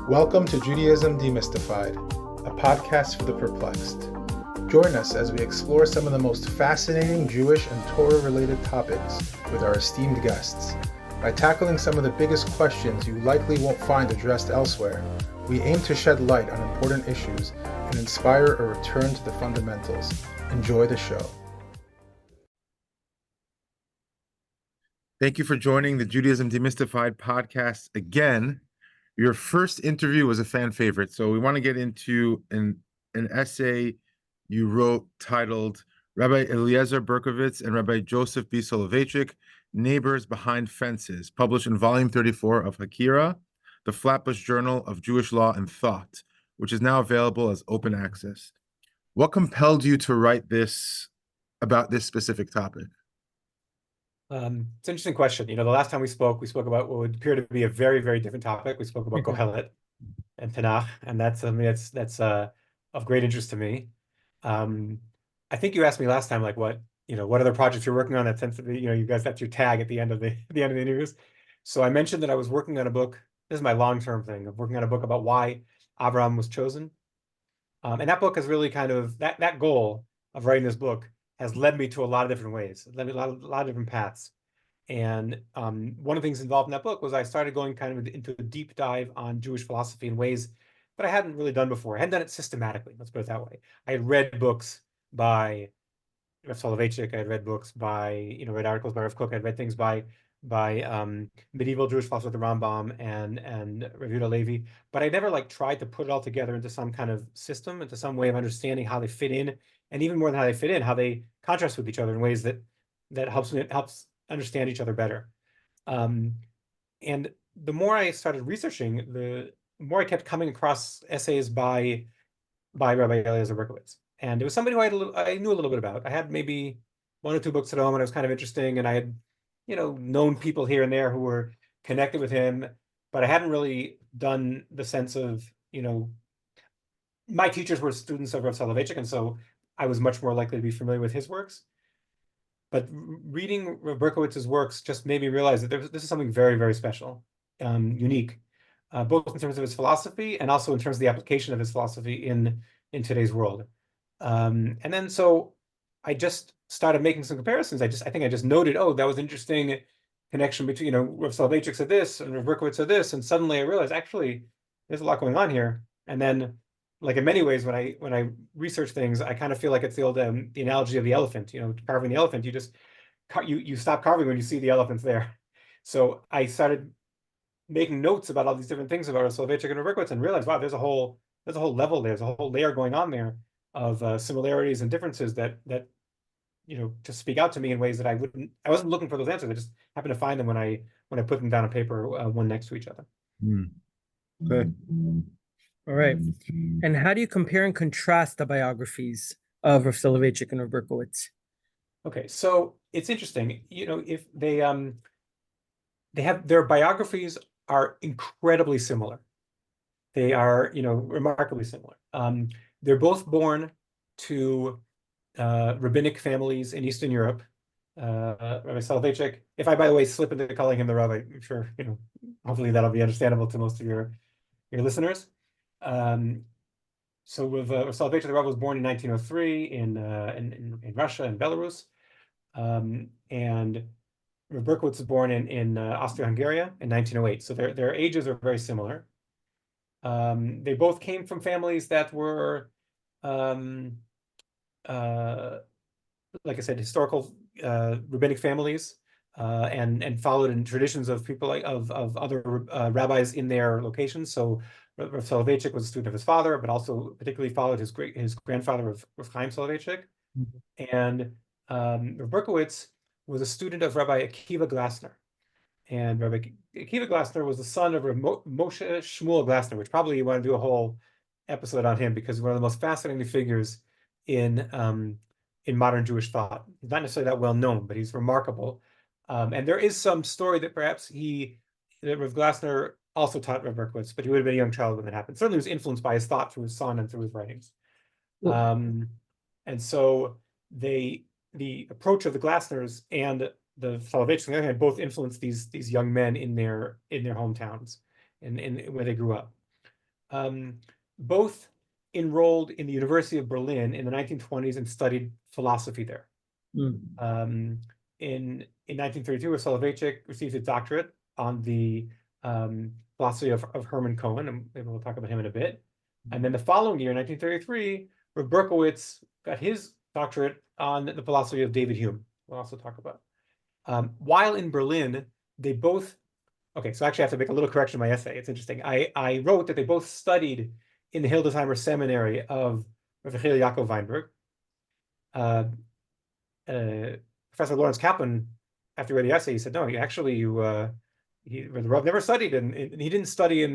Welcome to Judaism Demystified, a podcast for the perplexed. Join us as we explore some of the most fascinating Jewish and Torah-related topics with our esteemed guests. By tackling some of the biggest questions you likely won't find addressed elsewhere, we aim to shed light on important issues and inspire a return to the fundamentals. Enjoy the show. Thank you for joining the Judaism Demystified podcast again. Your first interview was a fan favorite, so we want to get into an essay you wrote titled Rabbi Eliezer Berkovits and Rabbi Joseph B. Soloveitchik, Neighbors Behind Fences, published in volume 34 of Hakirah, the Flatbush Journal of Jewish Law and Thought, which is now available as open access. What compelled you to write this about this specific topic? It's an interesting question. The last time we spoke about what would appear to be a very, very different topic. We spoke about Kohelet and Tanakh, and that's of great interest to me. I think you asked me last time, like what other projects you're working on that tends to be, you guys, that's your tag at the end of the interviews. So I mentioned that I was working on a book. This is my long-term thing of working on a book about why Abraham was chosen. And that book has really kind of that goal of writing this book has led me to a lot of different ways, led me a lot of different paths. And one of the things involved in that book was I started going kind of into a deep dive on Jewish philosophy in ways that I hadn't really done before. I hadn't done it systematically, let's put it that way. I had read books by Rabbi Soloveitchik, I had read books by, read articles by Rav Kook, I had read things by medieval Jewish philosophers, the Rambam and Rav Yehuda Levi, but I never tried to put it all together into some kind of system, into some way of understanding how they fit in, and even more than how they fit in, how they contrast with each other in ways that helps understand each other better. And the more I started researching, the more I kept coming across essays by Rabbi Eliezer Berkovits. And it was somebody who I knew a little bit about. I had maybe one or two books at home, and it was kind of interesting, and I had known people here and there who were connected with him, but I hadn't really done the sense of, my teachers were students of Rabbi Soloveitchik, and so I was much more likely to be familiar with his works. But reading Berkowitz's works just made me realize that this is something very, very special, unique, both in terms of his philosophy and also in terms of the application of his philosophy in today's world. And then so I just started making some comparisons. I think I just noted, oh, that was an interesting connection between, Rav Soloveitchik said this and Rav Berkovits said this, and suddenly I realized actually there's a lot going on here. And then, in many ways, when I research things, I kind of feel like it's the old the analogy of the elephant. Carving the elephant, you stop carving when you see the elephants there. So I started making notes about all these different things about Rav Soloveitchik and Rav Berkovits, and realized, wow, there's a whole level there, there's a whole layer going on there of similarities and differences that just speak out to me in ways that I wasn't looking for those answers. I just happened to find them when I put them down on paper, one next to each other. Okay. All right. And how do you compare and contrast the biographies of Rav Soloveitchik and Rav Berkovits? Okay, so it's interesting. If they have their biographies are incredibly similar. They are, remarkably similar. They're both born to rabbinic families in Eastern Europe. Rabbi Soloveitchik, if I, by the way, slip into calling him the rabbi, I'm sure, hopefully that'll be understandable to most of your listeners. So with Soloveitchik, the rabbi was born in 1903 in Russia and Belarus. And Rabbi Berkovits was born in Austria-Hungary in 1908. So their ages are very similar. They both came from families that were, like I said, historical rabbinic families, and followed in traditions of people of other rabbis in their locations. So Rav Soloveitchik was a student of his father, but also particularly followed his grandfather, Rav Chaim Soloveitchik. And Rav Berkovits was a student of Rabbi Akiva Glasner. And Rabbi Akiva Glasner was the son of Moshe Shmuel Glasner, which probably you want to do a whole episode on him, because he's one of the most fascinating figures in modern Jewish thought. He's not necessarily that well known, but he's remarkable. And there is some story that perhaps Rav Glasner also taught Rav Berkovits, but he would have been a young child when that happened. Certainly was influenced by his thought through his son and through his writings. And so the approach of the Glasners and the Soloveitchik, on the other hand, both influenced these young men in their hometowns and where they grew up. both enrolled in the University of Berlin in the 1920s and studied philosophy there. Mm. In 1932, Rabbi Soloveitchik received his doctorate on the philosophy of Hermann Cohen, and maybe we'll talk about him in a bit. And then the following year, 1933, Rabbi Berkovits got his doctorate on the philosophy of David Hume. We'll also talk about. While in Berlin, they both, okay, so actually I have to make a little correction in my essay. It's interesting. I wrote that they both studied in the Hildesheimer Seminary of Rabbi Yaakov Weinberg. Professor Lawrence Kaplan, after he read the essay, he said, "No, the Rav never studied, and he didn't study in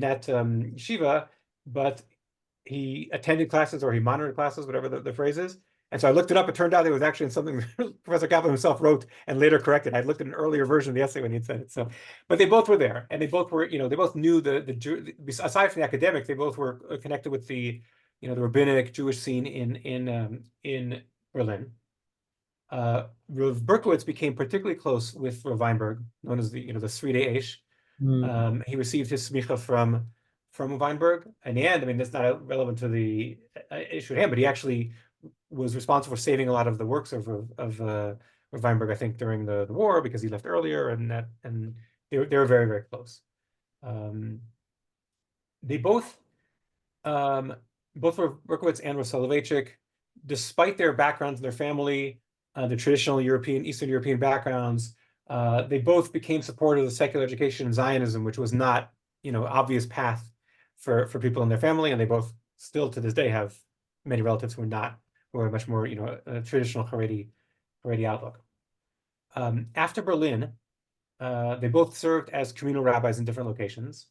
that yeshiva, but he attended classes or he monitored classes, whatever the phrase is." And so I looked it up. It turned out it was actually something Professor Kaplan himself wrote and later corrected. I looked at an earlier version of the essay when he had said it. So, but they both were there, and they both were, they both knew aside from the academics, they both were connected with the rabbinic Jewish scene in Berlin. Rav Berkovits became particularly close with Rav Weinberg, known as the Sridei Eish. He received his smicha from Weinberg. In the end, I mean, that's not relevant to the issue at hand, but he actually was responsible for saving a lot of the works of Weinberg, I think, during the war, because he left earlier, and they were very, very close. They both were Berkovits and Rabbi Soloveitchik, despite their backgrounds and their family, the traditional Eastern European backgrounds, they both became supporters of secular education and Zionism, which was not, obvious path for people in their family, and they both still to this day have many relatives who are much more, a traditional Haredi outlook. After Berlin, they both served as communal rabbis in different locations.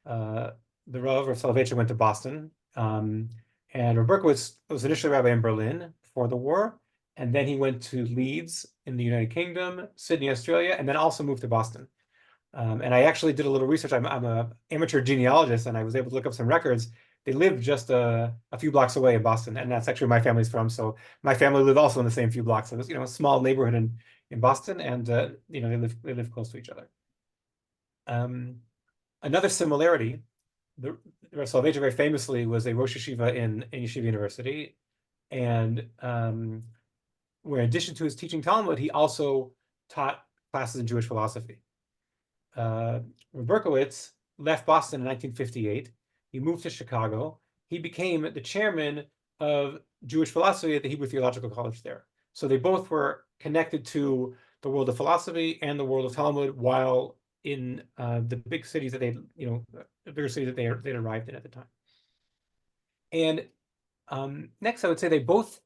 The Rav Soloveitchik went to Boston, and Rav Berkovits was initially rabbi in Berlin before the war, and then he went to Leeds in the United Kingdom, Sydney, Australia, and then also moved to Boston. And I actually did a little research. I'm an amateur genealogist, and I was able to look up some records. They lived just a few blocks away in Boston, and that's actually where my family's from. So my family lived also in the same few blocks. So it was, a small neighborhood in Boston, and they live close to each other. Another similarity, the Rabbi Soloveitchik very famously was a Rosh Yeshiva in Yeshiva University, and where in addition to his teaching Talmud, he also taught classes in Jewish philosophy. Berkovits left Boston in 1958. He moved to Chicago. He became the chairman of Jewish philosophy at the Hebrew Theological College there. So they both were connected to the world of philosophy and the world of Talmud while in the big cities that they'd arrived in at the time. And next, I would say they both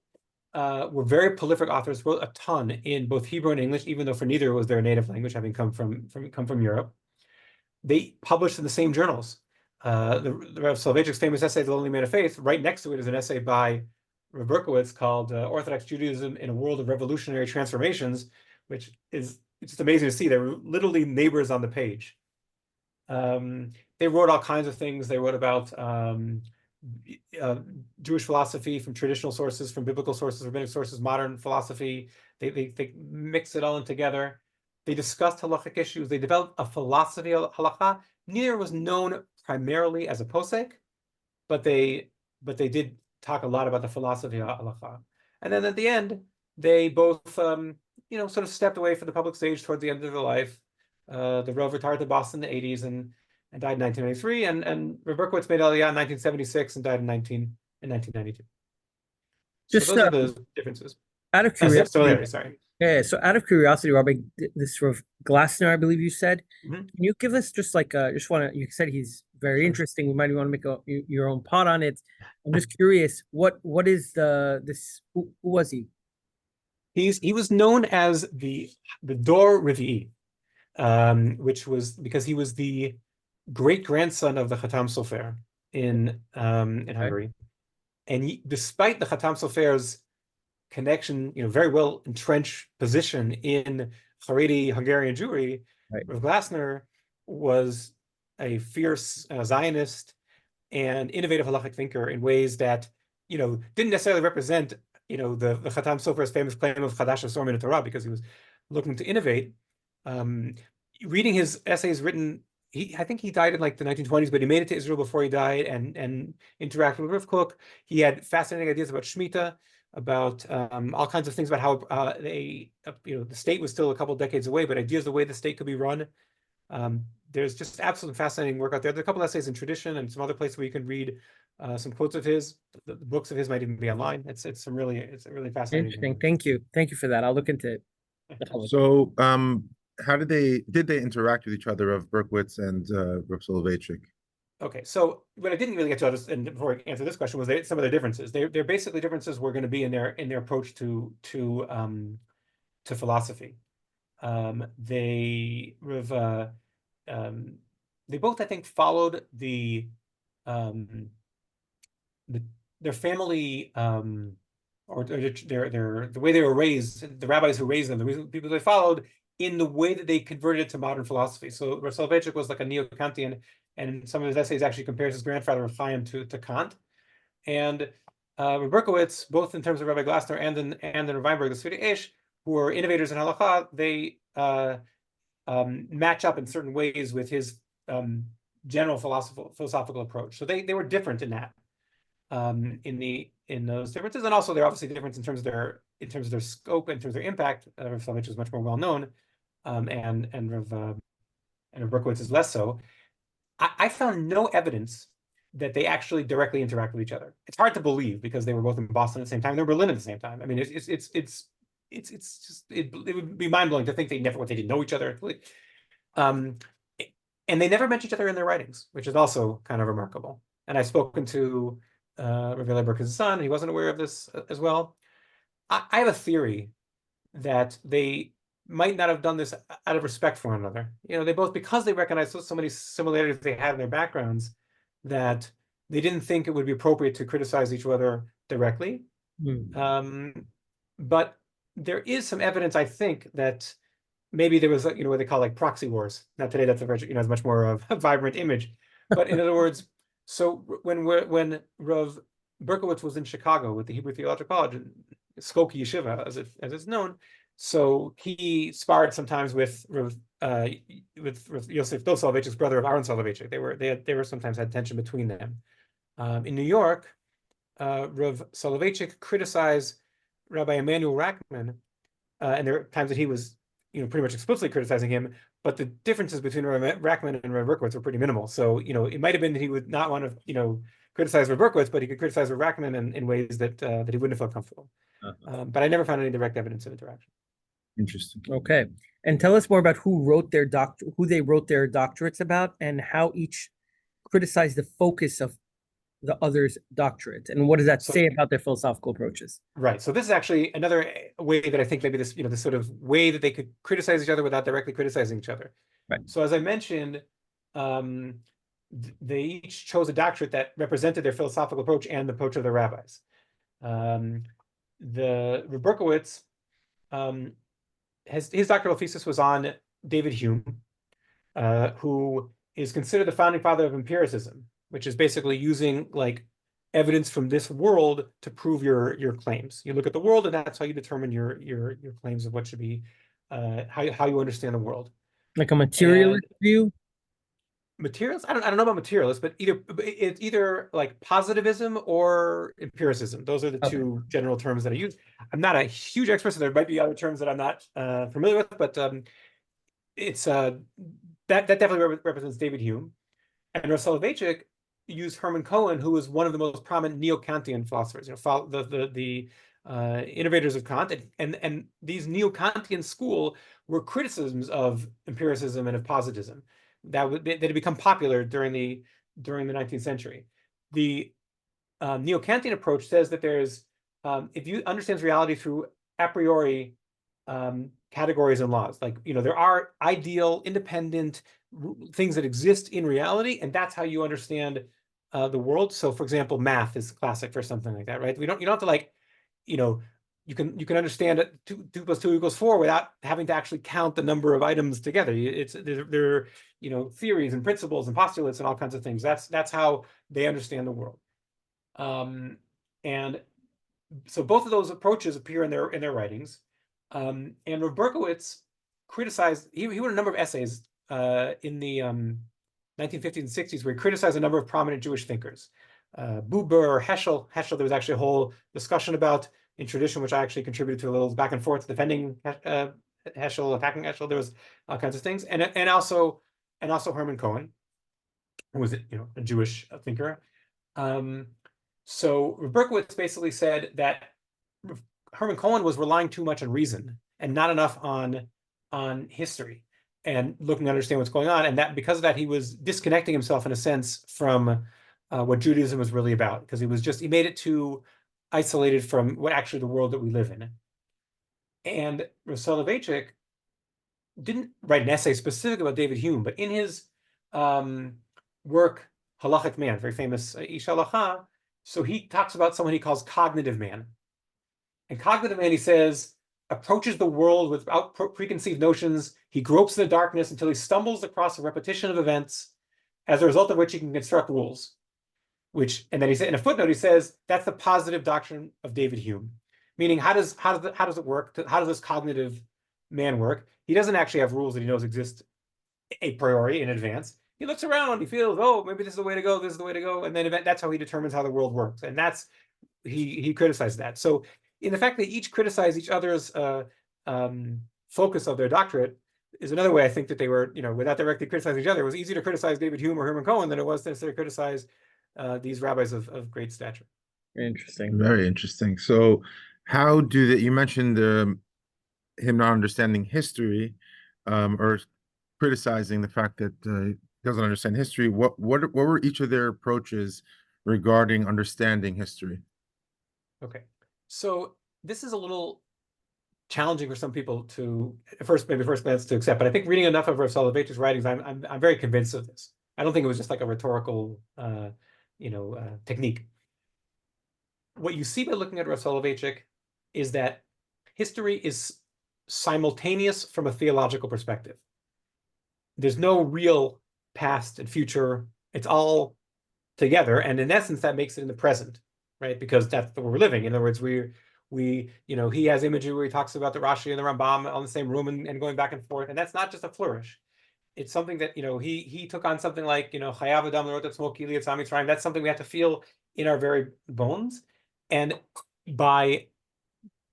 were very prolific authors, wrote a ton in both Hebrew and English, even though for neither was their native language, having come from Europe. They published in the same journals. The Rabbi Soloveitchik's famous essay, The Lonely Man of Faith, right next to it is an essay by Rabbi Berkovits called Orthodox Judaism in a World of Revolutionary Transformations, which is just amazing to see. They were literally neighbors on the page. They wrote all kinds of things. They wrote about Jewish philosophy from traditional sources, from biblical sources, rabbinic sources, modern philosophy. They mixed it all in together. They discussed halachic issues. They developed a philosophy of halakha. Neither was known primarily as a posek, but they did talk a lot about the philosophy of halakha. And then at the end, they both sort of stepped away from the public stage toward the end of their life. The Rav retired to Boston in the 80s and died in 1993, and Rabbi Berkovits made Aliyah in 1976 and died in 1992. Just so those are the differences. Out of curiosity, sorry. Yeah, so out of curiosity, Rabbi, this sort of Glassner, I believe you said, Mm-hmm. Can you give us just like you said he's very interesting. We might want to make your own pot on it. I'm just curious, what is who was he? He was known as the Dor Revi'i, which was because he was the great grandson of the Chatam Sofer in Hungary, and despite the Chatam Sofer's connection, very well entrenched position in Haredi Hungarian Jewry, Rav Glassner was a fierce Zionist and innovative halachic thinker in ways that didn't necessarily represent the Chatam Sofer's famous claim of Chadash Asor Min Torah, because he was looking to innovate. Reading his essays written I think he died in like the 1920s, but he made it to Israel before he died and interacted with Rav Kook. He had fascinating ideas about Shemitah, about all kinds of things about how the state was still a couple decades away, but ideas of the way the state could be run. There's just absolutely fascinating work out there. There are a couple essays in Tradition and some other places where you can read some quotes of his. The books of his might even be online. It's a really fascinating. Interesting. Thank you for that. I'll look into it. So, how did they interact with each other, of Berkovits and Rabbi Soloveitchik? Okay, so what I didn't really get to, and before I answer this question, was some of their differences. Their basically differences were going to be in their approach to philosophy. They both, I think, followed their family or the way they were raised, the rabbis who raised them, the people they followed, in the way that they converted it to modern philosophy. So Rabbi Soloveitchik was like a neo-Kantian, and in some of his essays actually compares his grandfather Chaim to Kant. And Rabbi Berkovits, both in terms of Rabbi Glasner and in Weinberg, the Sfirei Eish, who are innovators in halakha, they match up in certain ways with his general philosophical approach. So they were different in that, in those differences, and also they're obviously different in terms of their scope, in terms of their impact. Rav Soloveitchik is much more well known, and Rav Berkovits is less so. I found no evidence that they actually directly interact with each other. It's hard to believe because they were both in Boston at the same time. They were in Berlin at the same time. I mean, it would be mind blowing to think they didn't know each other. And they never met each other in their writings, which is also kind of remarkable. And I've spoken to Rabbi Eliezer Berkovits' son, and he wasn't aware of this as well. I have a theory that they might not have done this out of respect for one another. They both, because they recognized so many similarities they had in their backgrounds, that they didn't think it would be appropriate to criticize each other directly. But there is some evidence, I think, that maybe there was, what they call like proxy wars. Not today, that's a much more of a vibrant image. But in other words, so when Rav Berkovits was in Chicago with the Hebrew Theological College, Skokie Yeshiva, as it's known, so he sparred sometimes with Yosef Soloveitchik's brother of Aaron Soloveitchik. They were sometimes had tension between them. In New York, Rav Soloveitchik criticized Rabbi Emanuel Rachman, and there were times that he was, pretty much explicitly criticizing him. But the differences between Rabbi Rachman and Rabbi Berkovits were pretty minimal. So it might have been that he would not want to criticize Rabbi Berkovits, but he could criticize Rabbi Rachman in ways that he wouldn't have felt comfortable. But I never found any direct evidence of interaction. Interesting. Okay, and tell us more about who they wrote their doctorates about, and how each criticized the focus of the other's doctorate, and what does that say about their philosophical approaches? Right. So this is actually another way that I think maybe this, this sort of way that they could criticize each other without directly criticizing each other. Right. So as I mentioned, they each chose a doctorate that represented their philosophical approach and the approach of the rabbis. The Berkovits, his doctoral thesis was on David Hume, who is considered the founding father of empiricism, which is basically using like evidence from this world to prove your claims. You look at the world, and that's how you determine your claims of what should be how you understand the world. Like a materialist view. Materials? I don't know about materialists, but it's either like positivism or empiricism. Those are the two general terms that I use. I'm not a huge expert, so there might be other terms that I'm not familiar with, but it's that definitely represents David Hume. And Rabbi Soloveitchik used Hermann Cohen, who was one of the most prominent neo-Kantian philosophers, the innovators of Kant, and these neo-Kantian school were criticisms of empiricism and of positivism that had become popular during the 19th century. The neo-Kantian approach says that there's if you understand reality through a priori categories and laws, like there are ideal, independent things that exist in reality, and that's how you understand the world. So, for example, math is classic for something like that, right? You don't have to like, you can understand it 2 + 2 = 4 without having to actually count the number of items together. There are theories and principles and postulates and all kinds of things. That's how they understand the world. And so both of those approaches appear in their writings. And Rav Berkovits criticized. He wrote a number of essays in the 1950s and 60s, where he criticized a number of prominent Jewish thinkers. Buber, Heschel, there was actually a whole discussion about in tradition, which I actually contributed to a little back and forth, defending Heschel, attacking Heschel. There was all kinds of things, and also Herman Cohen, who was a Jewish thinker. So Berkovits basically said that Herman Cohen was relying too much on reason and not enough on history and looking to understand what's going on, and that because of that he was disconnecting himself in a sense from what Judaism was really about, because he made it too isolated from what actually the world that we live in. And Rabbi Soloveitchik didn't write an essay specific about David Hume, but in his work Halachic Man, very famous Ish Halacha, so he talks about someone he calls cognitive man. And cognitive man, he says, approaches the world without preconceived notions. He gropes in the darkness until he stumbles across a repetition of events, as a result of which he can construct rules. And then he said in a footnote, he says that's the positive doctrine of David Hume. Meaning, how does it work? How does this cognitive man work? He doesn't actually have rules that he knows exist a priori in advance. He looks around, he feels, oh, maybe this is the way to go, this is the way to go, and then that's how he determines how the world works. And that's he criticized that. So in the fact that each criticize each other's focus of their doctorate is another way I think that they were, without directly criticizing each other, it was easier to criticize David Hume or Herman Cohen than it was to necessarily criticize these rabbis of great stature. Interesting. Very interesting. So how do that, you mentioned him not understanding history, or criticizing the fact that he doesn't understand history. What were each of their approaches regarding understanding history? Okay. So this is a little challenging for some people to first glance to accept, but I think reading enough of Rabbi Soloveitchik's writings, I'm very convinced of this. I don't think it was just like a rhetorical technique. What you see by looking at Rabbi Soloveitchik is that history is simultaneous from a theological perspective. There's no real past and future. It's all together, and in essence, that makes it in the present, right? Because that's where we're living. In other words, he has imagery where he talks about the Rashi and the Rambam on the same room and going back and forth, and that's not just a flourish. It's something that he took on something like Chayav Adam L'Rotat Tzmo Ki Li'Yatzam Mitzrayim. That's something we have to feel in our very bones, and by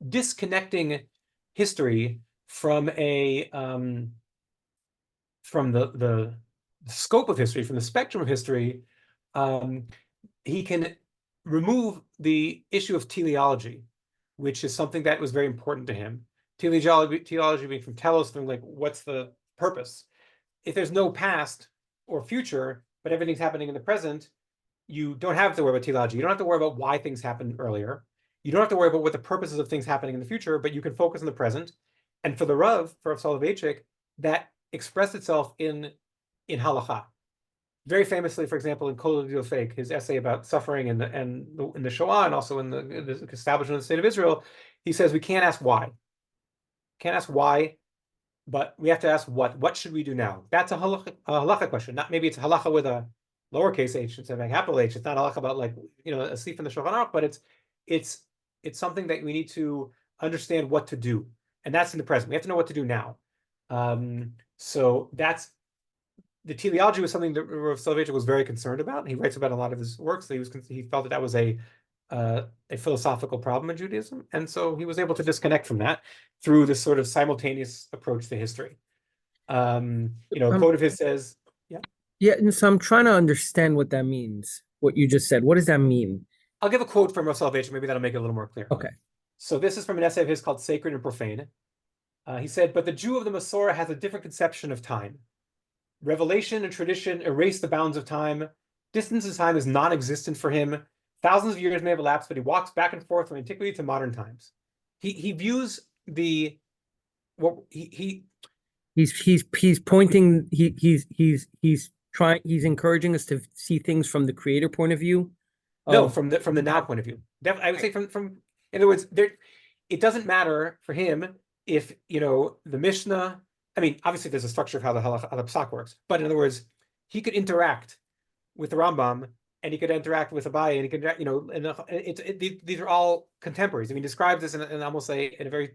disconnecting history from the scope of history, from the spectrum of history, he can remove the issue of teleology, which is something that was very important to him. Teleology being from telos, from like, what's the purpose? If there's no past or future, but everything's happening in the present, you don't have to worry about teleology. You don't have to worry about why things happened earlier. You don't have to worry about what the purposes of things happening in the future, but you can focus on the present. And for the Rav, for Rav Soloveitchik, that expressed itself in halakha. Very famously, for example, in Kol Yodel Fake, his essay about suffering in the Shoah and also in the establishment of the state of Israel, he says we can't ask why. Can't ask why, but we have to ask what. What should we do now? That's a halakha question. Not maybe it's a halakha with a lowercase h instead of a capital H. It's not a halakha about like a sif in the Shulchan Aruch, but it's something that we need to understand what to do, and that's in the present. We have to know what to do now. So that's the teleology was something that Rav Soloveitchik was very concerned about. He writes about a lot of his works. He felt that was a philosophical problem in Judaism, and so he was able to disconnect from that through this sort of simultaneous approach to history. A quote of his says, Yeah, and so I'm trying to understand what that means. What you just said. What does that mean? I'll give a quote from Rav Soloveitchik. Maybe that'll make it a little more clear. Okay. So this is from an essay of his called "Sacred and Profane." He said, "But the Jew of the Masorah has a different conception of time. Revelation and tradition erase the bounds of time. Distance in time is non-existent for him. Thousands of years may have elapsed, but he walks back and forth from antiquity to modern times." He views he's pointing. He's encouraging us to see things from the creator point of view. No, from the now point of view. I would say from in other words, it doesn't matter for him if the Mishnah. I mean, obviously, there's a structure of how the psak works, but in other words, he could interact with the Rambam, and he could interact with Abaye, and he could, these are all contemporaries. I mean, he describes this in almost in a very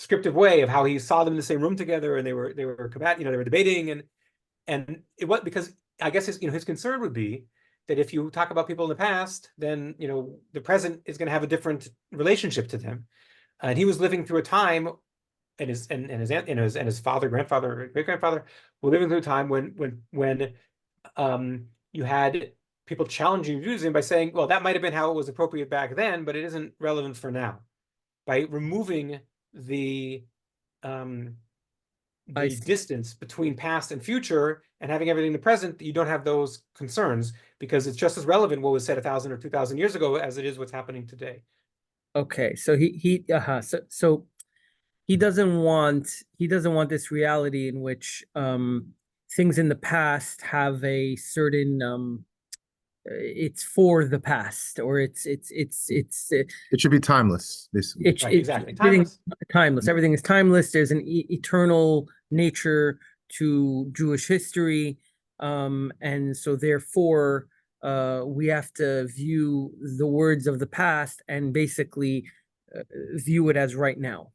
descriptive way of how he saw them in the same room together, and they were they were debating, and it was because I guess his concern would be that if you talk about people in the past, then the present is going to have a different relationship to them, and he was living through a time, and his father, grandfather, great grandfather were living through a time when you had people challenging Judaism by saying, well, that might have been how it was appropriate back then, but it isn't relevant for now. By removing the distance between past and future and having everything in the present, you don't have those concerns because it's just as relevant what was said 1,000 or 2,000 years ago as it is what's happening today. Okay, so so he doesn't want this reality in which things in the past have a certain it's for the past, or it should be timeless, basically. Right, exactly. Timeless. Everything is timeless. There's an eternal nature to Jewish history, and so therefore we have to view the words of the past and basically view it as right now.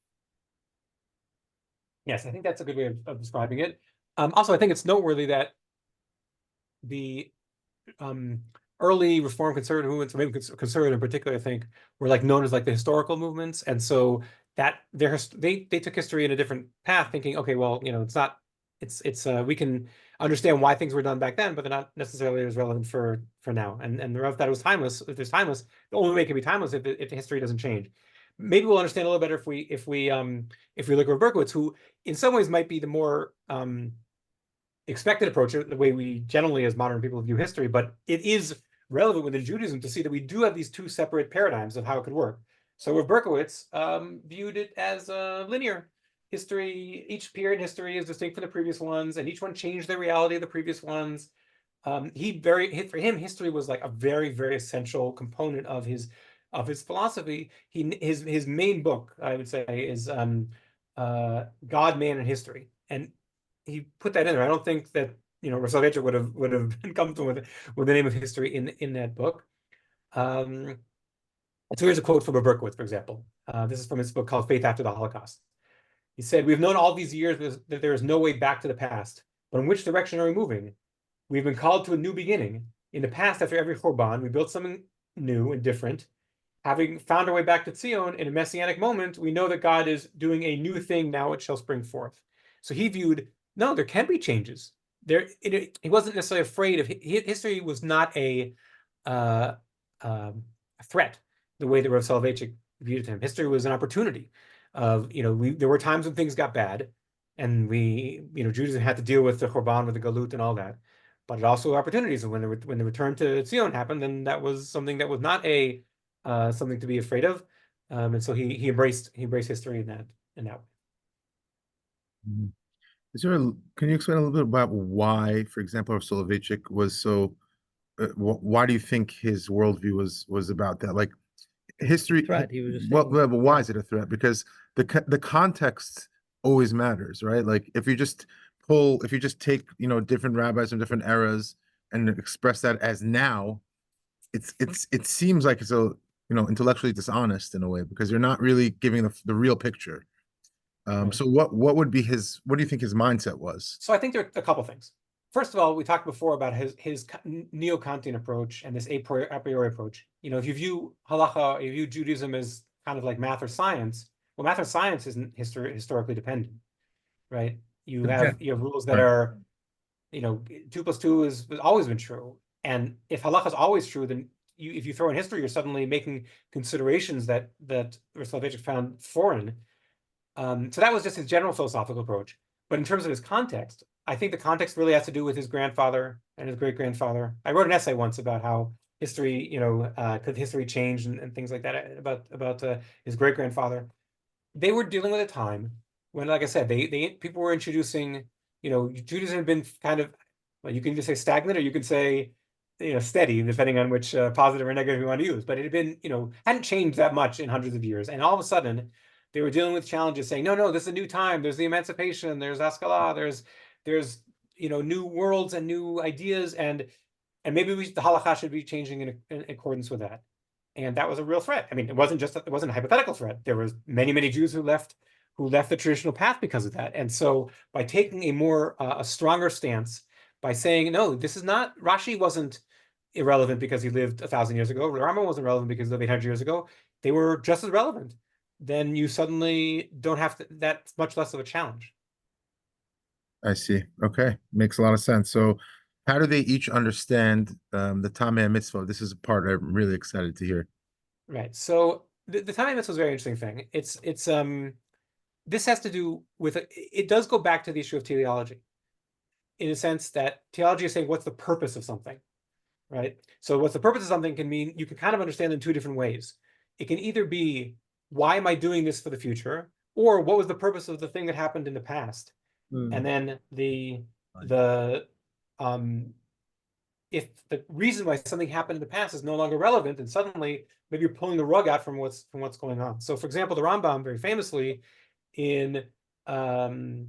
Yes, I think that's a good way of describing it. Also, I think it's noteworthy that the early Reform conservative movements, or maybe conservative in particular, I think, were like known as like the historical movements, and so that they took history in a different path, thinking, okay, well, we can understand why things were done back then, but they're not necessarily as relevant for now. And the Rav that it was timeless. If it's timeless, the only way it can be timeless if the history doesn't change. Maybe we'll understand a little better if we look at Berkovits, who in some ways might be the more expected approach, the way we generally as modern people view history, but it is relevant within Judaism to see that we do have these two separate paradigms of how it could work. So with Berkovits, viewed it as a linear history. Each period in history is distinct from the previous ones, and each one changed the reality of the previous ones. For him, history was like a very, very essential component of his philosophy. His main book, I would say, is God, Man, and History, and he put that in there. I don't think that Rabbi Soloveitchik would have been comfortable with the name of history in that book. So here's a quote from Berkovits, for example. This is from his book called Faith After the Holocaust. He said, "We've known all these years that there is no way back to the past, but in which direction are we moving? We've been called to a new beginning. In the past, after every Churban, we built something new and different. Having found our way back to Zion in a messianic moment, we know that God is doing a new thing. Now it shall spring forth." So he viewed, no, there can be changes. He wasn't necessarily afraid of history. Was not a threat the way that Rabbi Soloveitchik viewed him. History was an opportunity. There were times when things got bad, and Judaism had to deal with the Churban, with the Galut, and all that. But it also opportunities, and when the return to Zion happened, then that was something that was not something to be afraid of, and so he embraced history in that way. Can you explain a little bit about why, for example, Soloveitchik was so? Why do you think his worldview was about that? Like history. Threat, he was just but why is it a threat? Because the context always matters, right? Like if you just take different rabbis from different eras and express that as now, it seems like it's intellectually dishonest in a way, because you're not really giving the real picture. Right. So what do you think his mindset was? So I think there are a couple things. First of all, we talked before about his neo-Kantian approach and this a priori approach. If you view halakha, you view Judaism as kind of like math or science. Well, math or science isn't historically dependent, right? You have rules that are, 2 + 2 has always been true. And if halakha is always true, then if you throw in history, you're suddenly making considerations that Soloveitchik found foreign. So that was just his general philosophical approach. But in terms of his context, I think the context really has to do with his grandfather and his great-grandfather. I wrote an essay once about how history, could history change and things like that, about his great-grandfather. They were dealing with a time when, like I said, people were introducing, Judaism had been kind of, well, you can either say stagnant or you can say, steady, depending on which positive or negative you want to use. But it had been, hadn't changed that much in hundreds of years. And all of a sudden, they were dealing with challenges, saying, no, this is a new time. There's the emancipation. There's Haskalah. There's new worlds and new ideas, and maybe the halakha should be changing in accordance with that. And that was a real threat. I mean, it wasn't a hypothetical threat. There was many Jews who left who left the traditional path because of that. And so by taking a stronger stance, by saying, no, this is not, Rashi wasn't irrelevant because he lived 1,000 years ago, Rambam wasn't relevant because he lived 800 years ago, they were just as relevant, then you suddenly don't have to, that's much less of a challenge. I see. Okay, makes a lot of sense. So how do they each understand the taamei and mitzvah? This is a part I'm really excited to hear. Right. So the taamei mitzvah is a very interesting thing. This has to do with, it does go back to the issue of teleology, in a sense that teleology is saying, what's the purpose of something, right? So what's the purpose of something can mean, you can kind of understand in two different ways. It can either be, why am I doing this for the future? Or what was the purpose of the thing that happened in the past? And then if the reason why something happened in the past is no longer relevant, and suddenly maybe you're pulling the rug out from what's going on. So for example, the Rambam very famously in the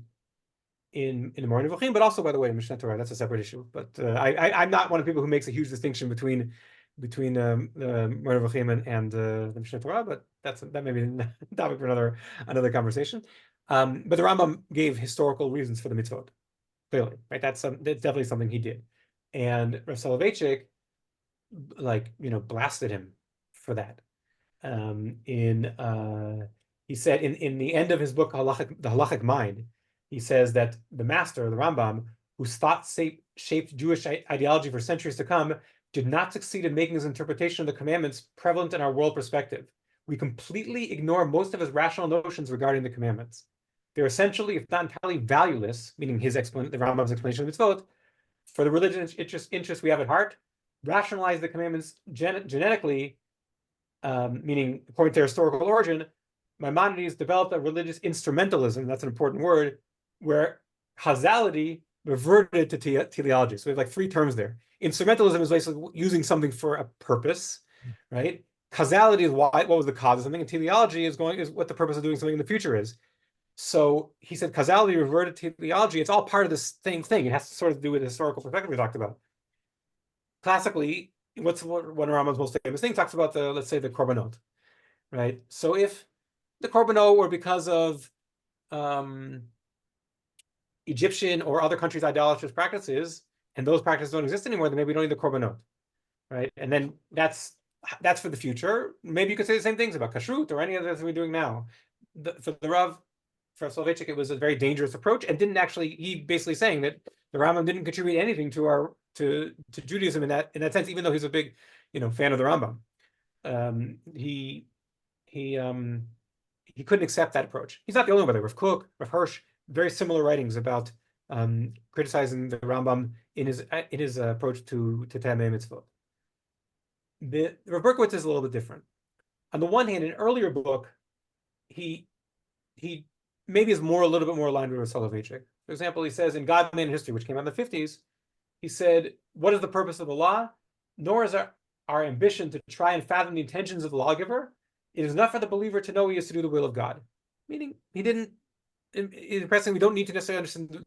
Modern Orthodoxy, but also, by the way, Mishnah Torah, that's a separate issue. But I'm not one of the people who makes a huge distinction between the Modern Orthodoxy and the Mishnah Torah, but that may be a topic for another conversation. But the Rambam gave historical reasons for the mitzvot, clearly, right? That's definitely something he did. And Rabbi Soloveitchik, blasted him for that. He said in the end of his book, The Halachic Mind, he says that the master, the Rambam, whose thought shaped Jewish ideology for centuries to come, did not succeed in making his interpretation of the commandments prevalent in our world perspective. We completely ignore most of his rational notions regarding the commandments. They're essentially, if not entirely, valueless, meaning the Rambam's explanation of mitzvot, for the religious interest we have at heart. Rationalize the commandments genetically, meaning according to their historical origin. Maimonides developed a religious instrumentalism, that's an important word, where causality reverted to teleology. So we have three terms there. Instrumentalism is basically using something for a purpose, right? Causality is what was the cause of something, and teleology is what the purpose of doing something in the future is. So he said causality reverted to teleology. It's all part of this same thing. It has to sort of do with the historical perspective we talked about. Classically, one of Rambam's most famous thing talks about let's say the korbanot, right? So if the korbanot were because of Egyptian or other countries' idolatrous practices, and those practices don't exist anymore, then maybe we don't need the korbanot, right? And then that's for the future. Maybe you could say the same things about kashrut or any other thing we're doing now. For the Rav, for Soloveitchik, it was a very dangerous approach, and he basically saying that the Rambam didn't contribute anything to Judaism in that sense, even though he's a big fan of the Rambam. He couldn't accept that approach. He's not the only one. Rav Kook, Rav Hirsch, very similar writings about criticizing the Rambam in his approach to taamei mitzvot. Rav Berkovits is a little bit different. On the one hand, in an earlier book, he maybe is a little bit more aligned with Soloveitchik. For example, he says in God, Man, and History, which came out in the 50s, he said, what is the purpose of the law? Nor is our ambition to try and fathom the intentions of the lawgiver. It is enough for the believer to know he is to do the will of God. Meaning, he didn't, impressing, we don't need to necessarily understand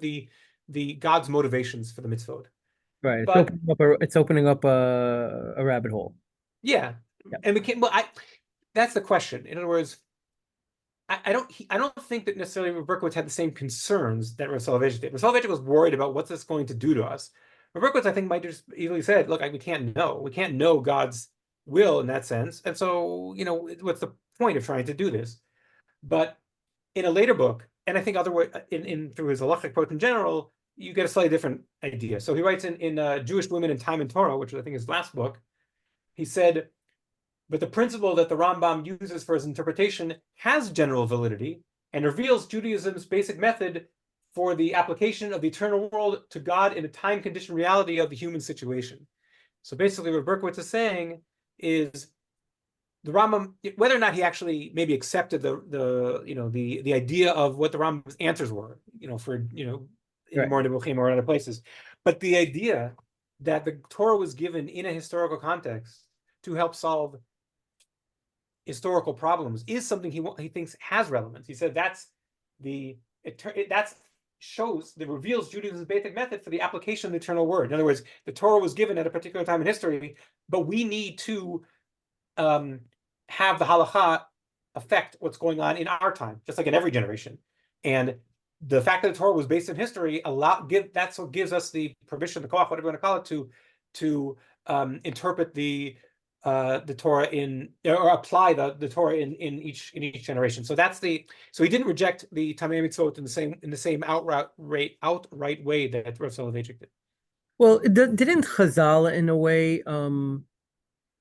the God's motivations for the mitzvot. Right. But it's opening up a rabbit hole. Yeah. And that's the question. In other words, I don't think that necessarily Berkovits had the same concerns that Rabbi Soloveitchik did. Rabbi Soloveitchik was worried about what's this going to do to us. Berkovits, I think, might just easily said, look, we can't know God's will in that sense. And so, what's the point of trying to do this? But in a later book, and I think through his halachic approach in general, you get a slightly different idea. So he writes in Jewish Women in Time and Torah, which I think is his last book, he said, but the principle that the Rambam uses for his interpretation has general validity and reveals Judaism's basic method for the application of the eternal world to God in a time-conditioned reality of the human situation. So basically what Berkovits is saying is the Rambam, whether or not he actually maybe accepted the idea of what the Rambam's answers were, in Modern Orthodoxy or in other places, but the idea that the Torah was given in a historical context to help solve historical problems is something he thinks has relevance. He said that reveals Judaism's basic method for the application of the eternal word. In other words, the Torah was given at a particular time in history, but we need to have the halakha affect what's going on in our time, just like in every generation. And the fact that the Torah was based in history that's what gives us the permission, the koach, whatever you want to call it, to interpret the Torah or apply the Torah in each generation. So so he didn't reject the taamei mitzvot in the same outright way that Rabbi Soloveitchik did. Well, didn't Chazal, in a way,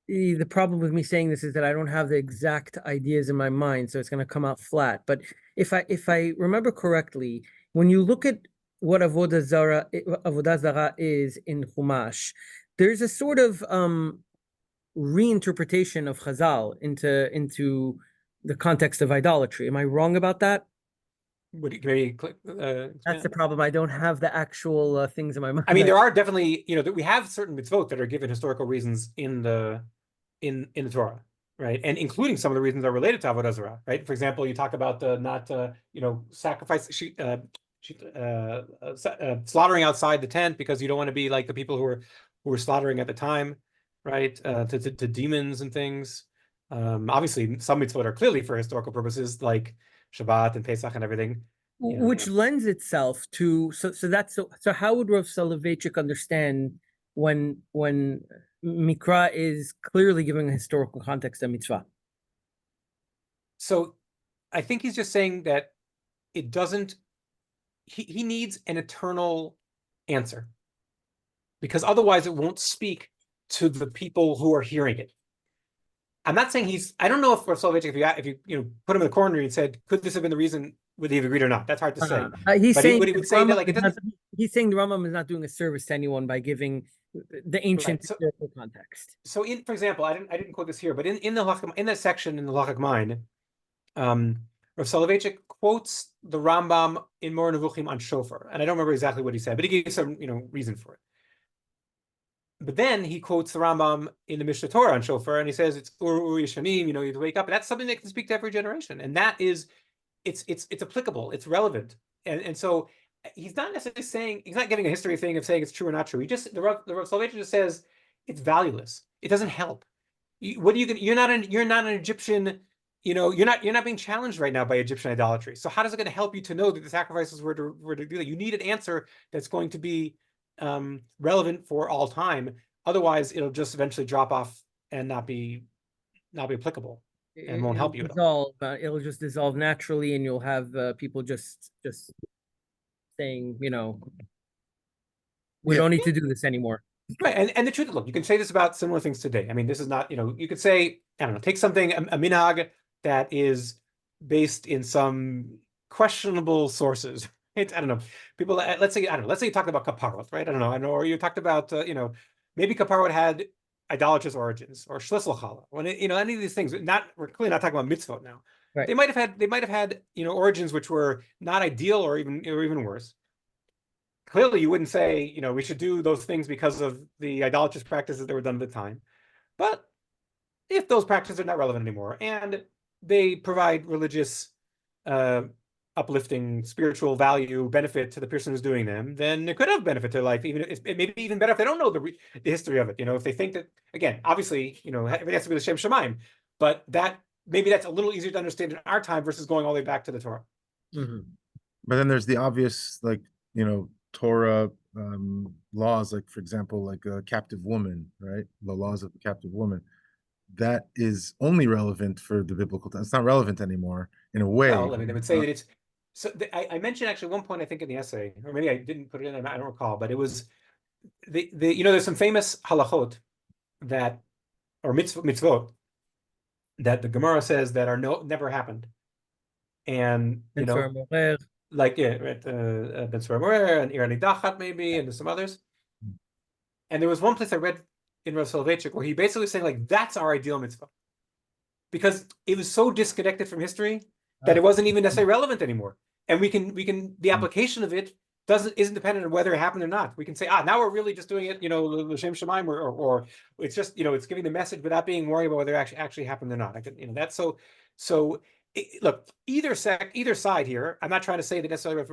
the problem with me saying this is that I don't have the exact ideas in my mind, so it's going to come out flat. But if I remember correctly, when you look at what avodah zara is in Chumash, there's a sort of reinterpretation of Chazal into the context of idolatry. Am I wrong about that? Would you maybe That's the problem. I don't have the actual things in my mind. I mean, there are definitely, we have certain mitzvot that are given historical reasons in the Torah, right? And including some of the reasons that are related to avodah zarah, right? For example, you talk about sacrifice, slaughtering outside the tent because you don't want to be like the people who were slaughtering at the time, right? To demons and things. Obviously, some mitzvot are clearly for historical purposes, like Shabbat and Pesach and everything. Which lends itself to so how would Rav Soloveitchik understand when Mikra is clearly giving a historical context of mitzvah? So I think he's just saying that it doesn't, he needs an eternal answer, because otherwise it won't speak to the people who are hearing it. I'm not saying I don't know if Rav Soloveitchik, if you put him in the corner and said, could this have been the reason, would he have agreed or not? That's hard to say. He's but saying he would say that like it doesn't. He's saying the Rambam is not doing a service to anyone by giving the ancient historical context. So, for example, I didn't quote this here, but in that section in the Halakha Mine, Rav Soloveitchik quotes the Rambam in Moreh Nevuchim on shofar, and I don't remember exactly what he said, but he gave some reason for it. But then he quotes the Rambam in the Mishnah Torah on shofar, and he says it's uru yishamim, you have to wake up, and that's something that can speak to every generation, and that is, it's applicable, it's relevant, and so he's not necessarily saying, he's not giving a history thing of saying it's true or not true. He just the Rav Soloveitchik just says it's valueless. It doesn't help. You're not an Egyptian. You're not being challenged right now by Egyptian idolatry. So how is it going to help you to know that the sacrifices were to do that? You need an answer that's going to be relevant for all time. Otherwise, it'll just eventually drop off and not be applicable and won't help you at all. It'll just dissolve naturally, and you'll have people just saying, we don't need to do this anymore. Right, and the truth, look, you can say this about similar things today. I mean, this is not, you could say, I don't know, take something, a minhag that is based in some questionable sources. I don't know. People, let's say you talked about kaparot, right? I don't know, or you talked about, maybe kaparot had idolatrous origins, or shlisel challah. When any of these things, we're clearly not talking about mitzvot now. Right. They might have had, origins which were not ideal or even worse. Clearly, you wouldn't say, we should do those things because of the idolatrous practices that were done at the time. But if those practices are not relevant anymore and they provide religious, uplifting, spiritual value, benefit to the person who's doing them, then it could have benefit to their life. Even it may be even better if they don't know the history of it. If they think that, again, obviously, everything has to be the Shem Shemaim, but maybe that's a little easier to understand in our time versus going all the way back to the Torah. Mm-hmm. But then there's the obvious, Torah laws, like, for example, like a captive woman, right? The laws of the captive woman. That is only relevant for the biblical time. It's not relevant anymore in a way. Well, I mean, they would say that it's, so I mentioned actually one point, I think in the essay, or maybe I didn't put it in, I don't recall, but it was, there's some famous halachot or mitzvot, that the Gemara says that never happened. And, like Ben Suramorer and Irani Dachat maybe, and some others. And there was one place I read in Rav Soloveitchik where he basically saying like that's our ideal mitzvah, because it was so disconnected from history that it wasn't even necessarily relevant anymore. And we can the application of it isn't dependent on whether it happened or not. We can say now we're really just doing it, l'shem shemaim, or it's just it's giving the message without being worried about whether it actually happened or not. That's so. Look, either side here. I'm not trying to say that necessarily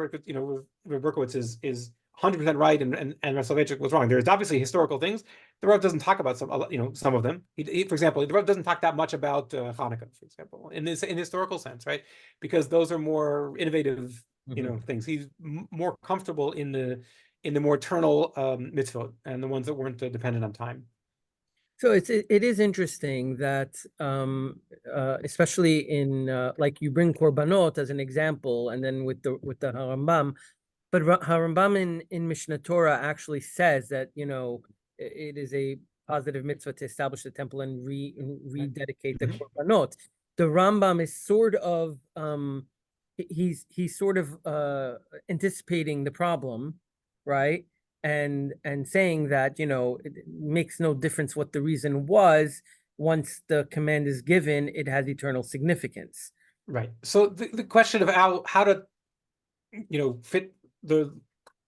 Berkovits is 100% right and Rabbi Soloveitchik was wrong. There's obviously historical things. The Rav doesn't talk about some of them. For example, the Rav doesn't talk that much about Hanukkah, for example, in historical sense, right? Because those are more innovative, things. He's more comfortable in the more eternal mitzvot and the ones that weren't dependent on time. So it is interesting that especially in like you bring korbanot as an example, and then with the Harambam, but Harambam in Mishnah Torah actually says that it is a positive mitzvah to establish the temple and rededicate the korbanot. The Rambam is sort of he's sort of anticipating the problem, right? And saying that it makes no difference what the reason was. Once the command is given, it has eternal significance. Right. So the question of how to fit the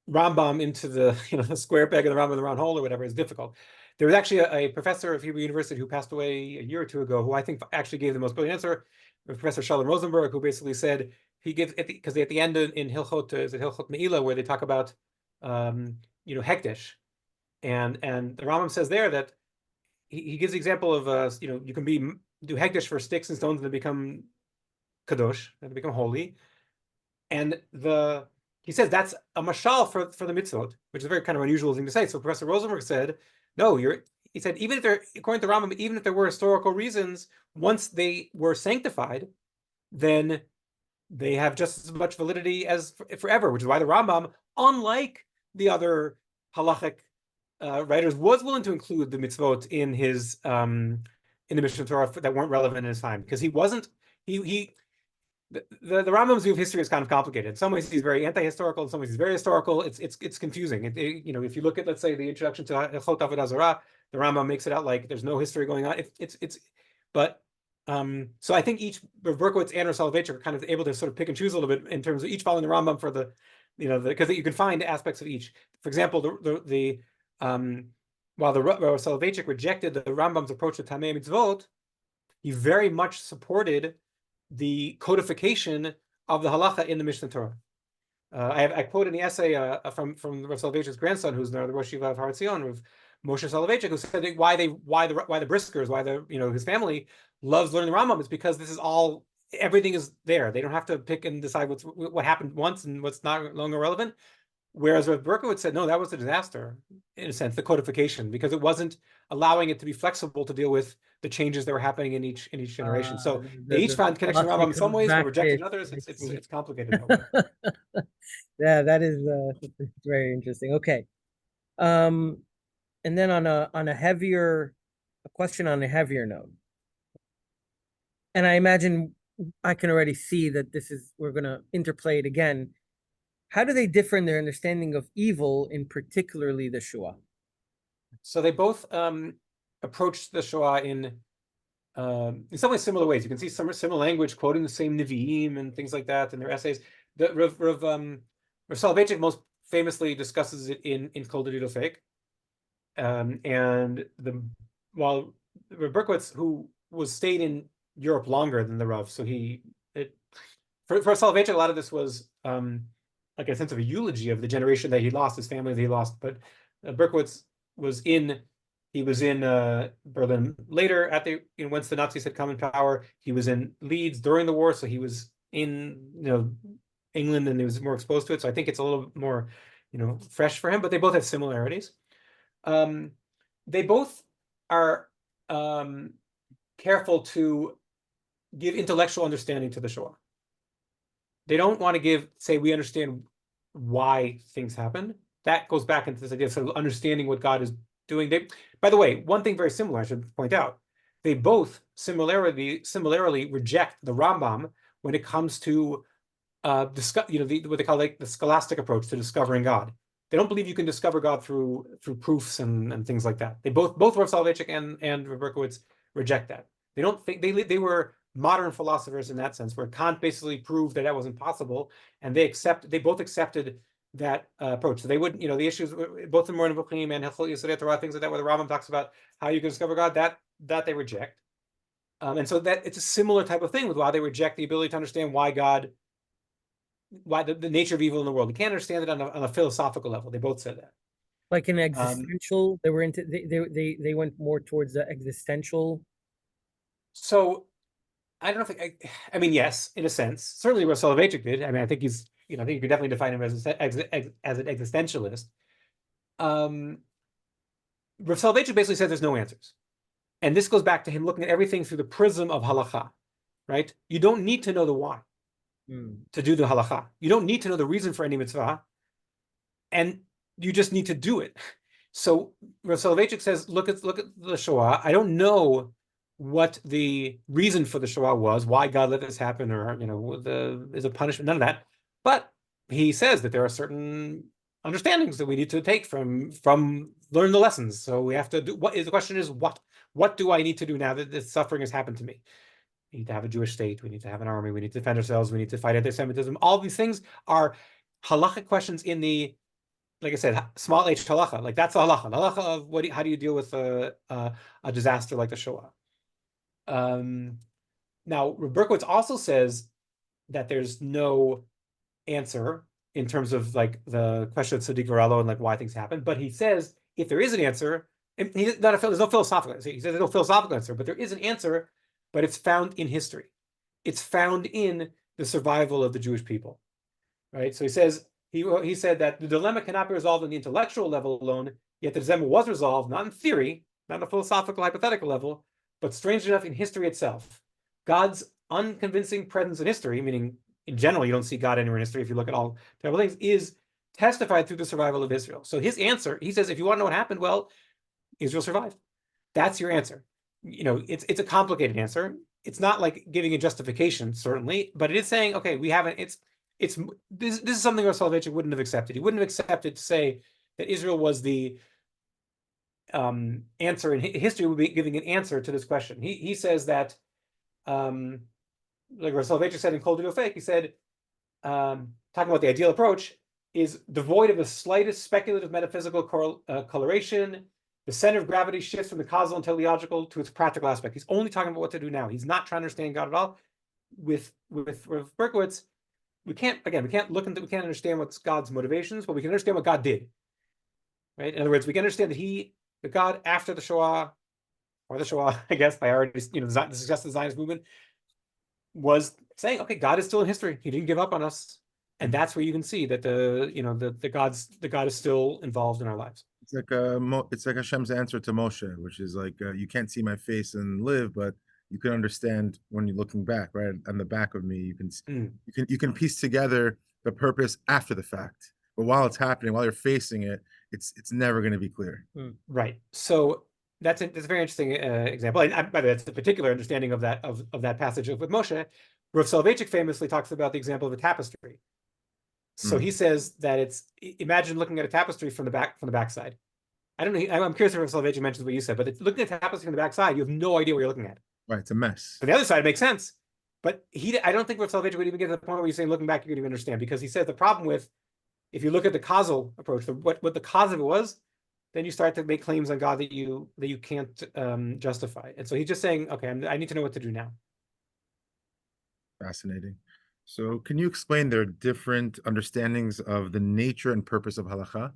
Rambam into the the square peg and the Rambam in the round hole or whatever is difficult. There was actually a professor of Hebrew University who passed away a year or two ago, who I think actually gave the most brilliant answer. Professor Shalom Rosenberg, who basically said he gives because at the end in Hilchot is it Hilchot Meila where they talk about hekdesh, and the Rambam says there that he gives the example of you can do hekdesh for sticks and stones and they become kadosh, and they become holy, and he says that's a mashal for the mitzvot, which is a very kind of unusual thing to say. So Professor Rosenberg said, no, he said even if there, according to Rambam, even if there were historical reasons, once they were sanctified, then they have just as much validity as forever, which is why the Rambam, unlike the other halachic writers, was willing to include the mitzvot in his in the Mishnah Torah that weren't relevant in his time, because he wasn't the Rambam's view of history is kind of complicated. In some ways, he's very anti-historical. In some ways, he's very historical. It's confusing. If you look at, let's say, the introduction to Hilchot Avodah Zarah, the Rambam makes it out like there's no history going on. So I think each Berkovits and Soloveitchik are kind of able to sort of pick and choose a little bit in terms of each following the Rambam for because you can find aspects of each. For example, while the Rabbi Soloveitchik rejected the Rambam's approach to taamei mitzvot, he very much supported the codification of the halakha in the Mishnah Torah. I quote in the essay from Rabbi Soloveitchik's grandson, who's now the Rosh Yeshiva of Har Etzion, of Moshe Soloveitchik, who said that why the Briskers, why his family loves learning the Rambam is because this is all, everything is there. They don't have to pick and decide what happened once and what's not longer relevant. Whereas Rabbi Berkovits said, no, that was a disaster, in a sense, the codification, because it wasn't allowing it to be flexible to deal with the changes that were happening in each generation. So they each found connection to Rambam in some ways, but rejected in others. It's complicated. Yeah, that is very interesting. Okay. And then on a question on a heavier note. And I imagine I can already see that we're going to interplay it again. How do they differ in their understanding of evil, in particularly the Shoah? So they both approached the Shoah in some ways similar ways. You can see some similar language, quoting the same Nevi'im and things like that in their essays. Rav Soloveitchik most famously discusses it in Kol Dodido Fake. While Rav Berkovits, who stayed in Europe longer than the Rav, so for Soloveitchik, a lot of this was like a sense of a eulogy of the generation that he lost, his family that he lost. But Berkovits was in Berlin later once the Nazis had come in power. He was in Leeds during the war, so he was in England and he was more exposed to it. So I think it's a little more fresh for him. But they both have similarities. They both are careful to give intellectual understanding to the Shoah. They don't want to say we understand why things happen. That goes back into this idea of sort of understanding what God is doing. By the way, one thing very similar I should point out, they both similarly reject the Rambam when it comes to what they call like the scholastic approach to discovering God. They don't believe you can discover God through proofs and things like that. They both Rav Soloveitchik and Berkovits reject that. They don't think they were modern philosophers in that sense, where Kant basically proved that wasn't possible, and they both accepted that approach. So they would, the issues, both in Modern Orthodoxy and Hilchot Yesodei Torah, things like that, where the Rambam talks about how you can discover God, that they reject. And so that it's a similar type of thing with why they reject the ability to understand why God why the nature of evil in the world. We can't understand it on a philosophical level. They both said that. Like an existential, they were into they went more towards the existential. So I don't know if I mean, yes, in a sense, certainly what Soloveitchik did. I mean, I think he's, I think you could definitely define him as an existentialist. Rav Soloveitchik basically said there's no answers, and this goes back to him looking at everything through the prism of halakha, right? You don't need to know the why to do the halakha. You don't need to know the reason for any mitzvah, and you just need to do it. So Rav Soloveitchik says, look at the Shoah. I don't know what the reason for the Shoah was, why God let this happen, or is a punishment, none of that. But he says that there are certain understandings that we need to take from learn the lessons. So we have to do the question is what do I need to do now that this suffering has happened to me? We need to have a Jewish state, we need to have an army, we need to defend ourselves, we need to fight anti-Semitism. All these things are halachic questions in the, like I said, small h halacha. Like that's the halacha. The halacha of how do you deal with a disaster like the Shoah? Now, Berkovits also says that there's no answer in terms of like the question of tzaddik v'ralo and like why things happen. But he says if there is an answer, there's no philosophical answer. He says there's no philosophical answer, but there is an answer, but it's found in history. It's found in the survival of the Jewish people, right? So he says he said that the dilemma cannot be resolved on the intellectual level alone. Yet the dilemma was resolved not in theory, not on a philosophical hypothetical level, but strangely enough in history itself. God's unconvincing presence in history, meaning in general you don't see God anywhere in history if you look at all terrible things, is testified through the survival of Israel. So his answer, he says, if you want to know what happened, well, Israel survived. That's your answer. It's a complicated answer. It's not like giving a justification, certainly, but it is saying, okay, we haven't. This is something Rabbi Soloveitchik wouldn't have accepted. He wouldn't have accepted to say that Israel was the answer in history. Would be giving an answer to this question. He says that, like Rabbi Soloveitchik said in Kol Dido Fake, he said, talking about the ideal approach, is devoid of the slightest speculative metaphysical coloration. The center of gravity shifts from the causal and teleological to its practical aspect. He's only talking about what to do now. He's not trying to understand God at all. With Berkovits, we can't understand what's God's motivations, but we can understand what God did. Right? In other words, we can understand that God after the Shoah, or the Shoah, I guess, by already the success of the Zionist movement, was saying, okay, God is still in history. He didn't give up on us, and that's where you can see that the God is still involved in our lives. It's like Hashem's answer to Moshe, which is like you can't see my face and live, but you can understand when you're looking back, right? On the back of me, you can piece together the purpose after the fact. But while it's happening, while you're facing it, it's never going to be clear. Right. So that's a very interesting example. And by the way, that's the particular understanding of that passage with Moshe. Rav Soloveitchik famously talks about the example of a tapestry. So he says that imagine looking at a tapestry from the backside. I don't know. I'm curious if Rav Soloveitchik mentions what you said, but looking at a tapestry from the backside, you have no idea what you're looking at. Right, it's a mess. On the other side, it makes sense. But I don't think Rav Soloveitchik would even get to the point where you're saying looking back, you can even understand, because he said the problem with, if you look at the causal approach, what the cause of it was, then you start to make claims on God that you can't justify. And so he's just saying, okay, I need to know what to do now. Fascinating. So can you explain their different understandings of the nature and purpose of halakha?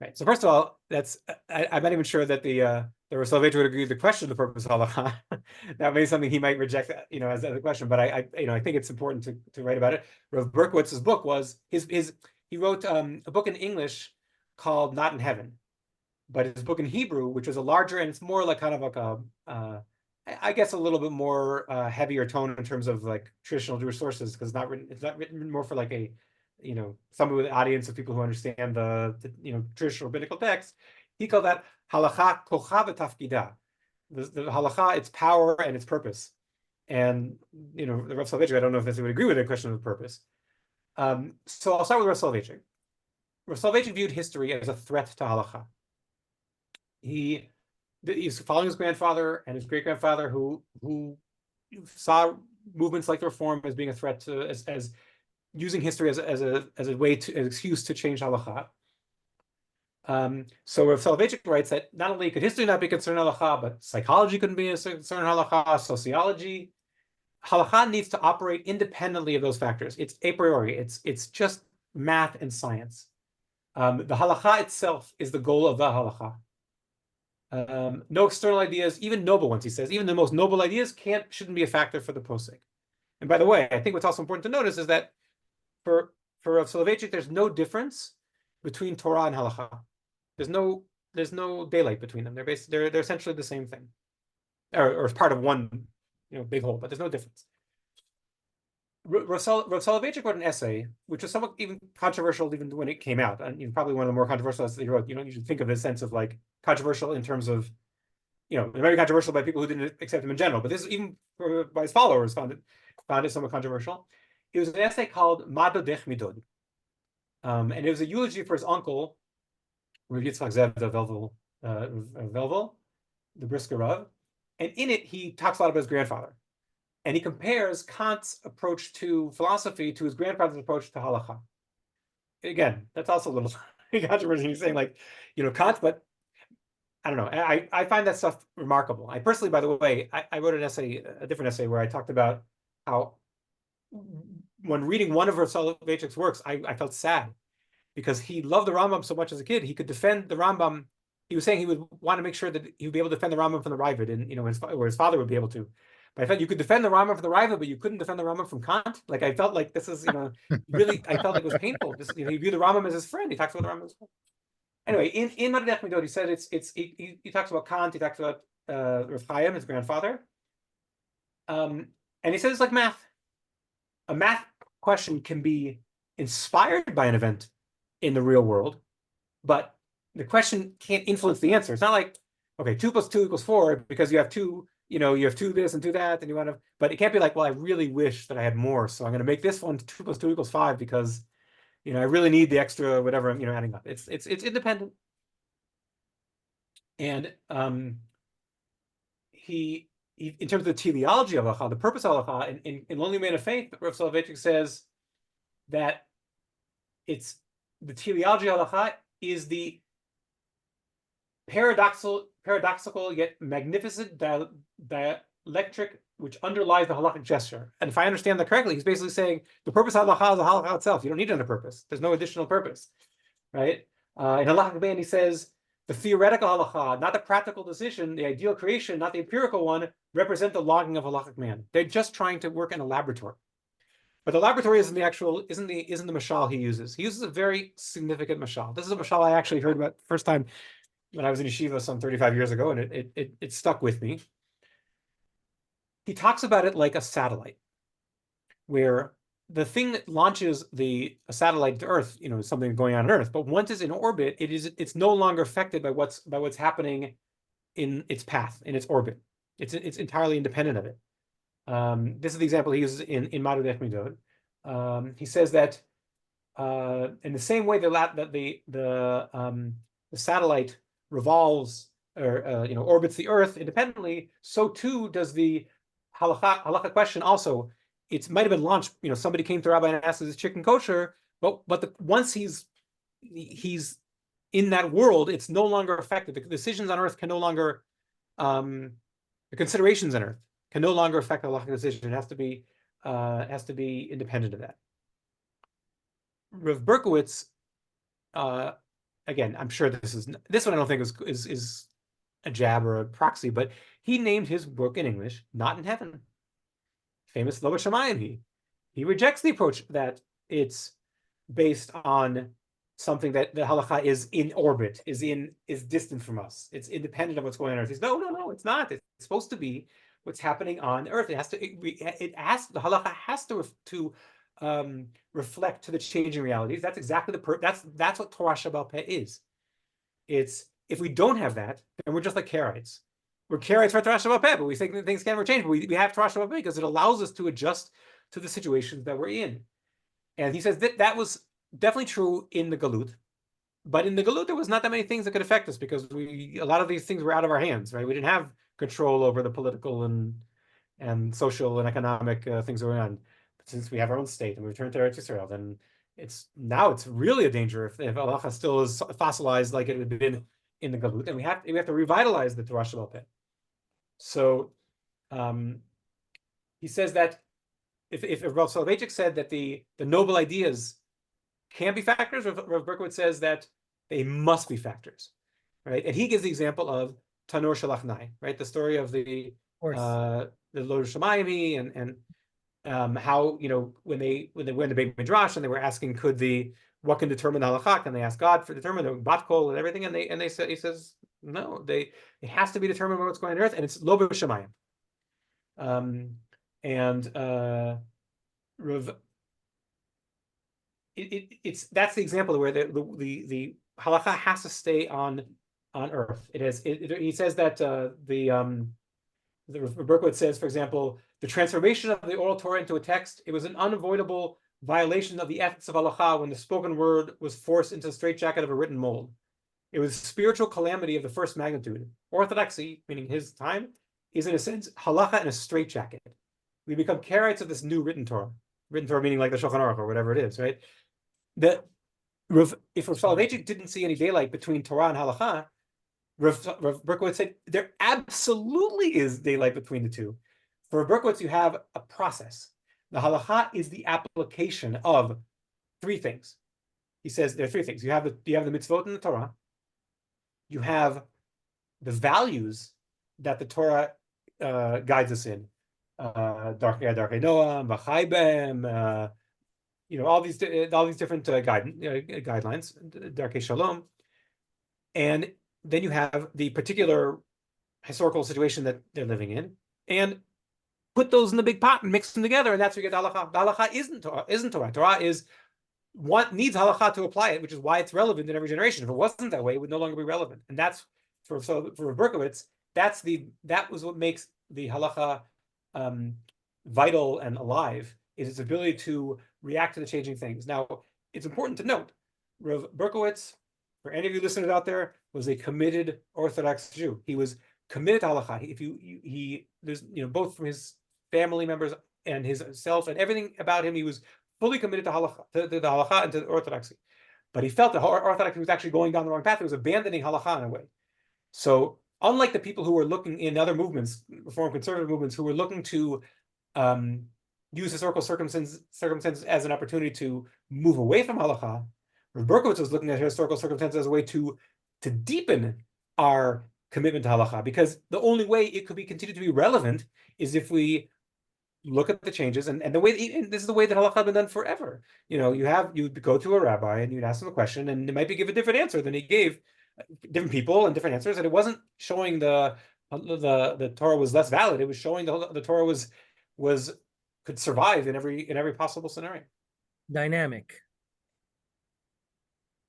Right. So first of all, I'm not even sure that the Rav Soloveitchik would agree with the question of the purpose of halakha. That may be something he might reject, as a question. But I think it's important to write about it. Rav Berkovits' book was he wrote a book in English called Not in Heaven, but his book in Hebrew, which was a larger, and it's more like kind of like I guess a little bit more heavier tone in terms of like traditional Jewish sources, because it's not written more for like a somebody with an audience of people who understand the traditional rabbinical text. He called that halakha kocha v'tafkida. The halakha, its power and its purpose. And the Rav Soloveitchik, I don't know if they would agree with the question of the purpose. So I'll start with Rav Soloveitchik. Rav Soloveitchik viewed history as a threat to halakha. He's following his grandfather and his great grandfather, who saw movements like the Reform as being a threat to as using history as a way to an excuse to change halakha. So Rav Soloveitchik writes that not only could history not be concerned halakha, but psychology couldn't be a concern halakha, sociology. halakha needs to operate independently of those factors. It's a priori. It's just math and science. The halakha itself is the goal of the halakha. No external ideas, even noble ones, he says, even the most noble ideas shouldn't be a factor for the posek. And by the way, I think what's also important to notice is that for Rabbi Soloveitchik, there's no difference between Torah and halakha. There's no daylight between them. They're essentially the same thing, or as part of one, big whole. But there's no difference. Rav Soloveitchik wrote an essay, which was somewhat even controversial even when it came out. And probably one of the more controversial essays he wrote. You don't usually think of this sense of like controversial in terms of, very controversial by people who didn't accept him in general. But this, even by his followers, found it somewhat controversial. It was an essay called Madodech Midod. And it was a eulogy for his uncle, Rabbi Yitzchak Zev Velvel, the Brisker Rav. And in it, he talks a lot about his grandfather. And he compares Kant's approach to philosophy to his grandfather's approach to halakha. Again, that's also a little controversial. He's saying like, Kant, but I don't know. I find that stuff remarkable. I personally, by the way, I wrote an essay, a different essay, where I talked about how when reading one of Rav Soloveitchik's works, I felt sad because he loved the Rambam so much as a kid. He could defend the Rambam. He was saying he would want to make sure that he would be able to defend the Rambam from the Ravid, and where his father would be able to. But I felt you could defend the Rambam from the Ravid, but you couldn't defend the Rambam from Kant. Like I felt like this is, really, I felt like it was painful. He viewed the Rambam as his friend. He talks about the Rambam as his friend. Anyway, in Madodech Midod, he said he talks about Kant. He talks about Rav Chaim, his grandfather, and he says it's like math. A math question can be inspired by an event in the real world, but the question can't influence the answer. It's not like, okay, 2 + 2 = 4 because you have two. You have 2 this and 2 that, and you want to, but it can't be like, well, I really wish that I had more, so I'm going to make this one 2 + 2 = 5 because, I really need the extra whatever I'm, adding up. It's independent. And he in terms of the teleology of halakha, the purpose of halakha, in Lonely Man of Faith, Rav Soloveitchik says that it's the teleology of halakha is the paradoxical yet magnificent dialectric which underlies the halakhic gesture. And if I understand that correctly, he's basically saying the purpose of halakha is the halakha itself. You don't need another purpose. There's no additional purpose, right? In halakhic band, he says the theoretical halakha, not the practical decision, the ideal creation, not the empirical one, represent the logging of halakhic man. They're just trying to work in a laboratory. But the laboratory isn't the mashal he uses. He uses a very significant mashal. This is a mashal I actually heard about the first time when I was in yeshiva some 35 years ago, and it stuck with me. He talks about it like a satellite, where the thing that launches a satellite to Earth, is something going on Earth. But once it's in orbit, it's no longer affected by what's happening in its path, in its orbit. It's entirely independent of it. This is the example he uses in Madodech Midod. He says that in the same way that the satellite revolves or orbits the Earth independently, so too does the halakha question also. It might have been launched. Somebody came to Rabbi and asked, "Is this chicken kosher?" But once he's in that world, it's no longer affected. The decisions on Earth can no longer, the considerations on Earth can no longer affect the halakha decision. It has to be independent of that. Rav Berkovits, again, I'm sure this one I don't think is a jab or a proxy, but he named his book in English "Not in Heaven." Famous Lo B'Shamayim. He rejects the approach that it's based on something that the halakha is in orbit, is distant from us. It's independent of what's going on Earth. He's no, it's not. It's supposed to be what's happening on Earth. It has to. The halakha has to reflect to the changing realities. That's exactly that's what Torah Sheba'al Peh is. It's if we don't have that, then we're just like Karaites. We're Karaites for Torah Sheba'al Peh, but we think that things can never change. But we have Torah Sheba'al Peh because it allows us to adjust to the situations that we're in. And he says that was definitely true in the Galut. But in the Galut, there was not that many things that could affect us because a lot of these things were out of our hands, right? We didn't have control over the political and social and economic things going on. But since we have our own state and we return to Eretz Yisrael, then it's really a danger if halakha still is fossilized like it had been in the Galut, and we have to revitalize the Torah Sheba'al Peh. So he says that if Rabbi Soloveitchik said that the noble ideas can be factors, Rabbi Berkovits says that they must be factors, right? And he gives the example of Tanur Shalachnai, right? The story of the Loder Shamayim and how, you know, when they went to Beit Midrash and they were asking, what can determine the halakha? And they asked God for determine the bat kol and everything, and he says no, it has to be determined by what's going on earth, and it's lo b'shamayim. That's the example where the halakha has to stay on earth. He says that the Berkovits says, for example, the transformation of the oral Torah into a text, it was an unavoidable violation of the ethics of halakha when the spoken word was forced into the straitjacket of a written mold. It was a spiritual calamity of the first magnitude. Orthodoxy, meaning his time, is in a sense halakha in a straitjacket. We become Karaites of this new written Torah. Written Torah meaning like the Shulchan Aruch or whatever it is, right? If Rav Soloveitchik didn't see any daylight between Torah and halakha, Rav Berkovits said there absolutely is daylight between the two. For Berkovits, you have a process. The halakha is the application of three things. He says there are three things. You have the mitzvot in the Torah. You have the values that the Torah guides us in. Darkei Noam, V'chai B'hem, you know, all these different guidelines, Darkei Shalom, and then you have the particular historical situation that they're living in, and put those in the big pot and mix them together, and that's where you get halakha. The halakha isn't Torah. Torah is what needs halakha to apply it, which is why it's relevant in every generation. If it wasn't that way, it would no longer be relevant. And that's for Berkovits, that was what makes the halakha vital and alive, is its ability to react to the changing things. Now, it's important to note, Rav Berkovits, for any of you listeners out there, was a committed Orthodox Jew. He was committed to halakha. There's, you know, both from his family members and his self and everything about him, he was fully committed to halakha, to the halakha and to orthodoxy. But he felt that orthodoxy was actually going down the wrong path. It was abandoning halakha in a way. So unlike the people who were looking in other movements, reform conservative movements, who were looking to use historical circumstances as an opportunity to move away from halakha, Rav Berkovits was looking at historical circumstances as a way to deepen our commitment to halakha, because the only way it could be continued to be relevant is if we look at the changes and the way and this is the way that halakha has been done forever. You know, you'd go to a rabbi and you'd ask him a question, and it might be give a different answer than he gave different people and different answers, and it wasn't showing the Torah was less valid. It was showing the Torah could survive in every possible scenario. Dynamic.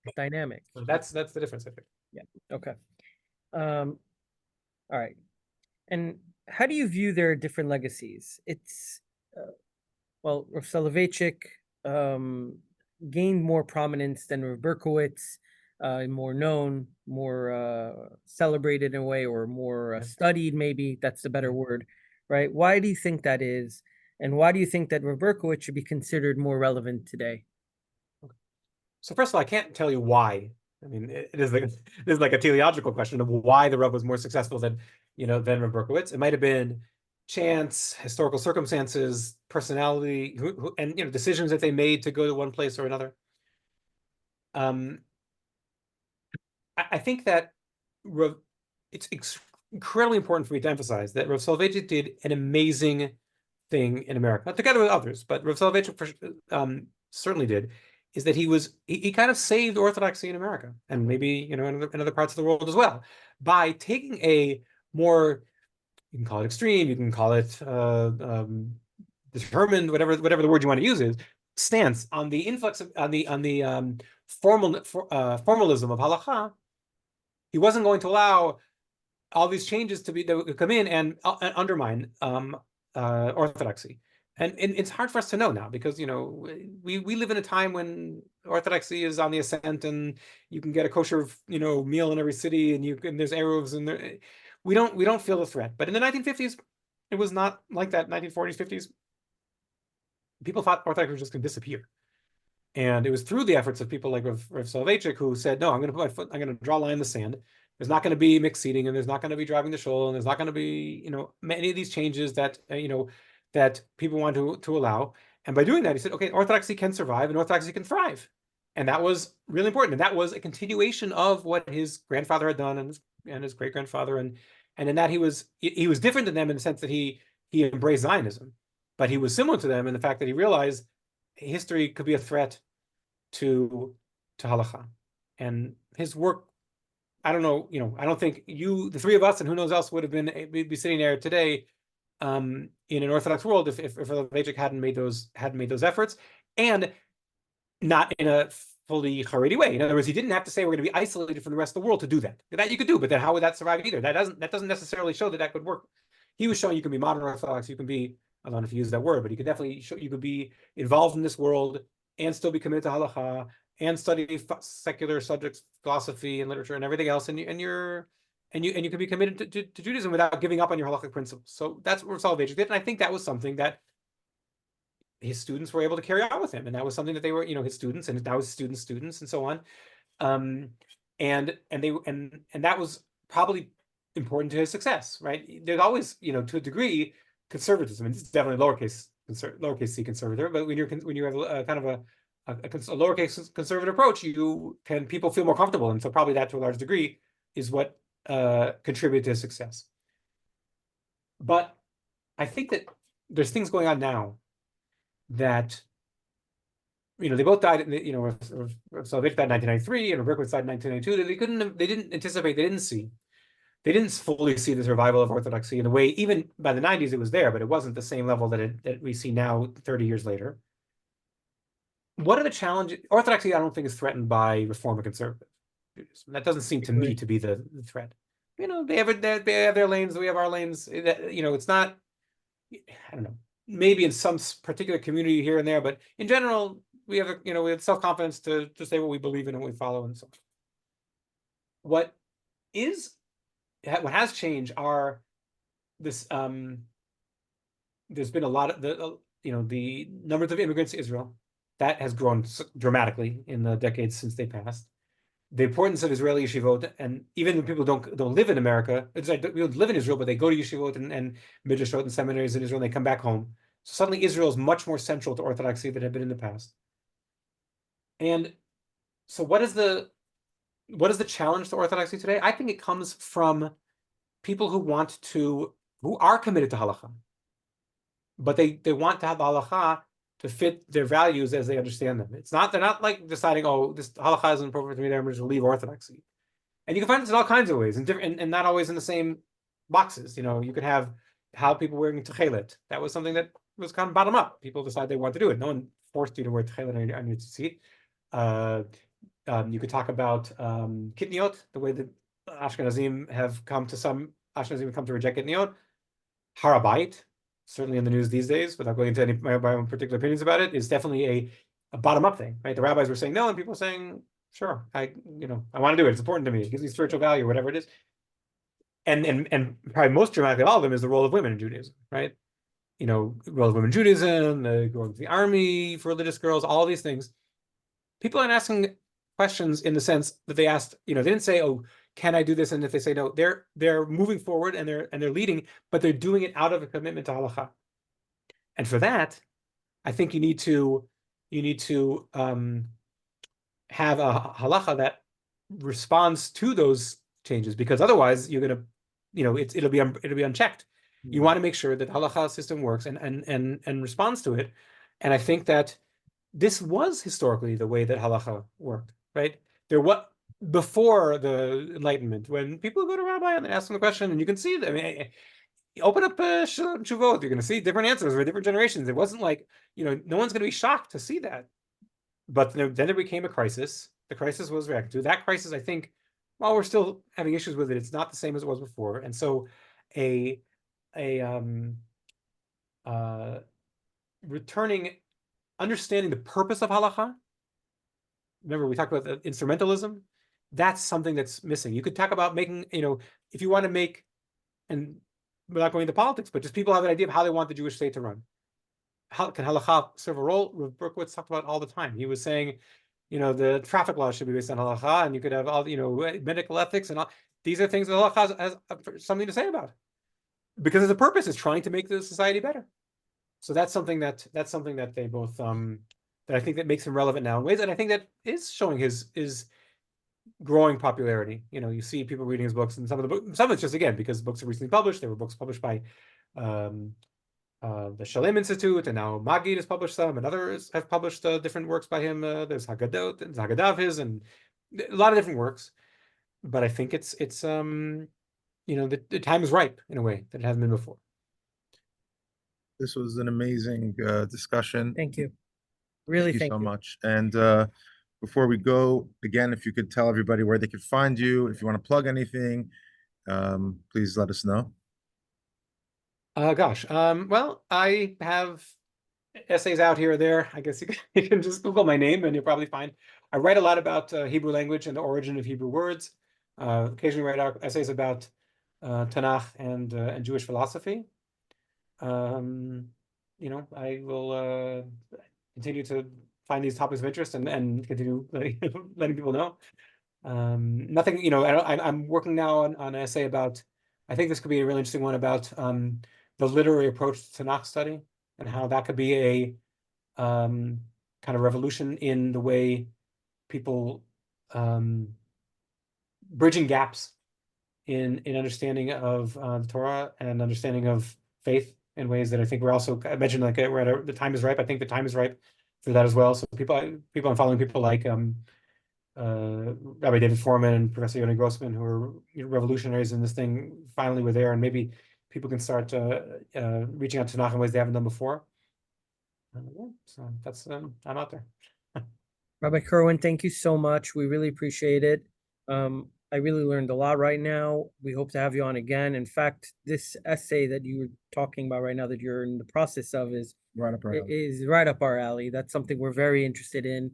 So that's the difference, I think. Yeah. Okay. All right. And how do you view their different legacies? It's well, Rav Soloveitchik gained more prominence than Rav Berkovits, more known, more celebrated in a way, or more studied, maybe that's the better word, right? Why do you think that is? And why do you think that Rav Berkovits should be considered more relevant today? So first of all, I can't tell you why. I mean, it is like a teleological question of why the Rav was more successful than Rav Berkovits. It might have been chance, historical circumstances, personality, and decisions that they made to go to one place or another. I think that it's incredibly important for me to emphasize that Rav Soloveitchik did an amazing thing in America, together with others, but Rav Soloveitchik certainly did. Is that he kind of saved Orthodoxy in America, and maybe in other parts of the world as well, by taking a more, you can call it extreme, you can call it determined, whatever the word you want to use is, stance on the influx of, on the formalism of halakha. He wasn't going to allow all these changes to come in and undermine Orthodoxy. And it's hard for us to know now, because we live in a time when Orthodoxy is on the ascent, and you can get a kosher meal in every city, and there's eruvs, and we don't feel the threat. But in the 1950s, it was not like that. 1940s, 50s, people thought Orthodoxy was just going to disappear, and it was through the efforts of people like Rav Soloveitchik, who said, "No, I'm going to draw a line in the sand. There's not going to be mixed seating, and there's not going to be driving the shul, and there's not going to be many of these changes that that people wanted to allow. And by doing that, he said, okay, Orthodoxy can survive and Orthodoxy can thrive. And that was really important. And that was a continuation of what his grandfather had done and his great-grandfather. And in that he was different than them in the sense that he embraced Zionism, but he was similar to them in the fact that he realized history could be a threat to halakha. And his work, I don't know, I don't think the three of us, and who knows else would be sitting there today in an Orthodox world if Soloveitchik hadn't made those efforts, and not in a fully Haredi way. In other words, he didn't have to say we're going to be isolated from the rest of the world to do that. That you could do, but then how would that survive either? That doesn't necessarily show that could work. He was showing you can be modern Orthodox, you can be, I don't know if you use that word, but he could definitely show you could be involved in this world and still be committed to halakha and study secular subjects, philosophy and literature and everything else, and you can be committed to Judaism without giving up on your halakhic principles. So that's what Soloveitchik did, and I think that was something that his students were able to carry on with him, and that was something that they were, his students, and now his students, and so on, and that was probably important to his success, right? There's always, to a degree, conservatism, and it's definitely lowercase c conservative, but when you have a kind of a lowercase conservative approach, people feel more comfortable, and so probably that to a large degree is what contributed to his success. But I think that there's things going on now that, they both died, Soloveitchik died in 1993 and Berkovits died in 1992. They didn't anticipate, they didn't fully see the survival of Orthodoxy in the way, even by the 90s it was there, but it wasn't the same level that we see now 30 years later. What are the challenges? Orthodoxy, I don't think, is threatened by Reform and conservative. That doesn't seem to me to be the threat. They have their lanes, we have our lanes. It's not, I don't know, maybe in some particular community here and there, but in general, we have self-confidence to say what we believe in and what we follow and so on. What has changed are this, there's been a lot of the numbers of immigrants to Israel that has grown dramatically in the decades since they passed. The importance of Israeli yeshivot, and even when people don't live in America, people live in Israel, but they go to yeshivot and midrashot and seminaries in Israel, and they come back home. So suddenly Israel is much more central to Orthodoxy than it had been in the past. And so what is the challenge to Orthodoxy today? I think it comes from people who are committed to halakha, but they want to have halakha to fit their values as they understand them. They're not like deciding, oh, this halakha isn't appropriate to me, I'm going to leave Orthodoxy. And you can find this in all kinds of ways, and not always in the same boxes. You could have how people wearing techelet. That was something that was kind of bottom up. People decide they want to do it. No one forced you to wear techelet on your tzitzit. You could talk about kitniot, the way that Ashkenazim have come to reject kitniot. Harabait, certainly in the news these days, without going into any my own particular opinions about it, is definitely a bottom-up thing, right? The rabbis were saying no, and people were saying, sure, I want to do it. It's important to me. It gives me spiritual value, whatever it is. And probably most dramatically of all of them is the role of women in Judaism, right? Role of women in Judaism, the going to the army for religious girls, all these things. People aren't asking questions in the sense that they asked, they didn't say, oh, can I do this? And if they say no, they're moving forward and they're leading, but they're doing it out of a commitment to halakha. And for that, I think you need to have a halakha that responds to those changes, because otherwise you're gonna, it'll be unchecked. You want to make sure that the halakha system works and responds to it. And I think that this was historically the way that halakha worked, right? Before the Enlightenment, when people go to rabbi and ask them a question, and you can see them, open up Shuvot, you're going to see different answers for different generations. It wasn't like, no one's going to be shocked to see that. But then there became a crisis. The crisis was reacted to. That crisis, I think, while we're still having issues with it, it's not the same as it was before. And so understanding the purpose of halakha. Remember, we talked about the instrumentalism. That's something that's missing. You could talk about making, if you want to make, and we're not going into politics, but just people have an idea of how they want the Jewish state to run. How can halakha serve a role? Berkovits talked about all the time. He was saying, the traffic law should be based on halakha, and you could have all, medical ethics and all. These are things that halakha has something to say about, because the purpose is trying to make the society better. So that's something that they both that I think that makes him relevant now in ways, and I think that is showing his growing popularity. You know, you see people reading his books, and some of it's just, again, because books are recently published. There were books published by the Shalem Institute, and now Magid has published some, and others have published different works by him. There's Haggadot and Haggadah his, and a lot of different works. But I think it's you know, the time is ripe in a way that it hasn't been before. This was an amazing discussion. Thank you. Really, Thank you thank so you. much. And before we go, again, if you could tell everybody where they could find you, if you want to plug anything, please let us know. Gosh, well, I have essays out here or there. I guess you can just Google my name and you'll probably find. I write a lot about Hebrew language and the origin of Hebrew words. Occasionally write essays about Tanakh and Jewish philosophy. You know, I will continue to find these topics of interest and continue letting people know. Nothing, you know, I'm working now on an essay about, I think this could be a really interesting one about the literary approach to Tanakh study and how that could be a kind of revolution in the way people bridging gaps in understanding of the Torah and understanding of faith in ways that I think we're also, I mentioned, like, we're at the time is ripe. I think the time is ripe for that as well. So people I'm following, people like Rabbi David Foreman and Professor Yoni Grossman, who are revolutionaries in this thing, finally were there, and maybe people can start reaching out to Tanakh in ways they haven't done before. Yeah, so that's I'm out there. Rabbi Curwin, thank you so much. We really appreciate it. I really learned a lot right now. We hope to have you on again. In fact, this essay that you were talking about right now that you're in the process of is Right up our alley. is right up our alley. That's something we're very interested in.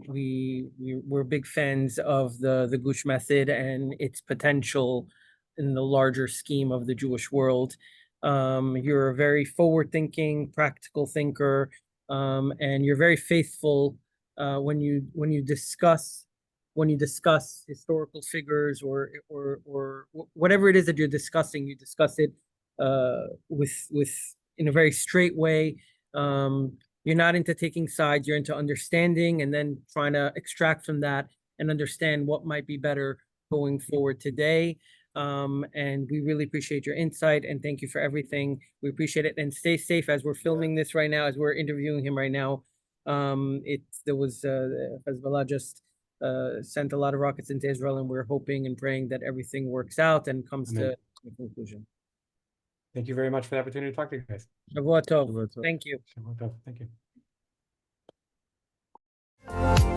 We're big fans of the Gush method and its potential in the larger scheme of the Jewish world. You're a very forward-thinking, practical thinker, and you're very faithful when you discuss historical figures or whatever it is that you're discussing. You discuss it with in a very straight way. You're not into taking sides, you're into understanding and then trying to extract from that and understand what might be better going forward today. And we really appreciate your insight and thank you for everything. We appreciate it, and stay safe as we're filming this right now, as we're interviewing him right now. There was Hezbollah just sent a lot of rockets into Israel, and we're hoping and praying that everything works out and comes to a conclusion. Thank you very much for the opportunity to talk to you guys. Shavua tov. Shavua tov. Thank you. Shavua tov. Thank you.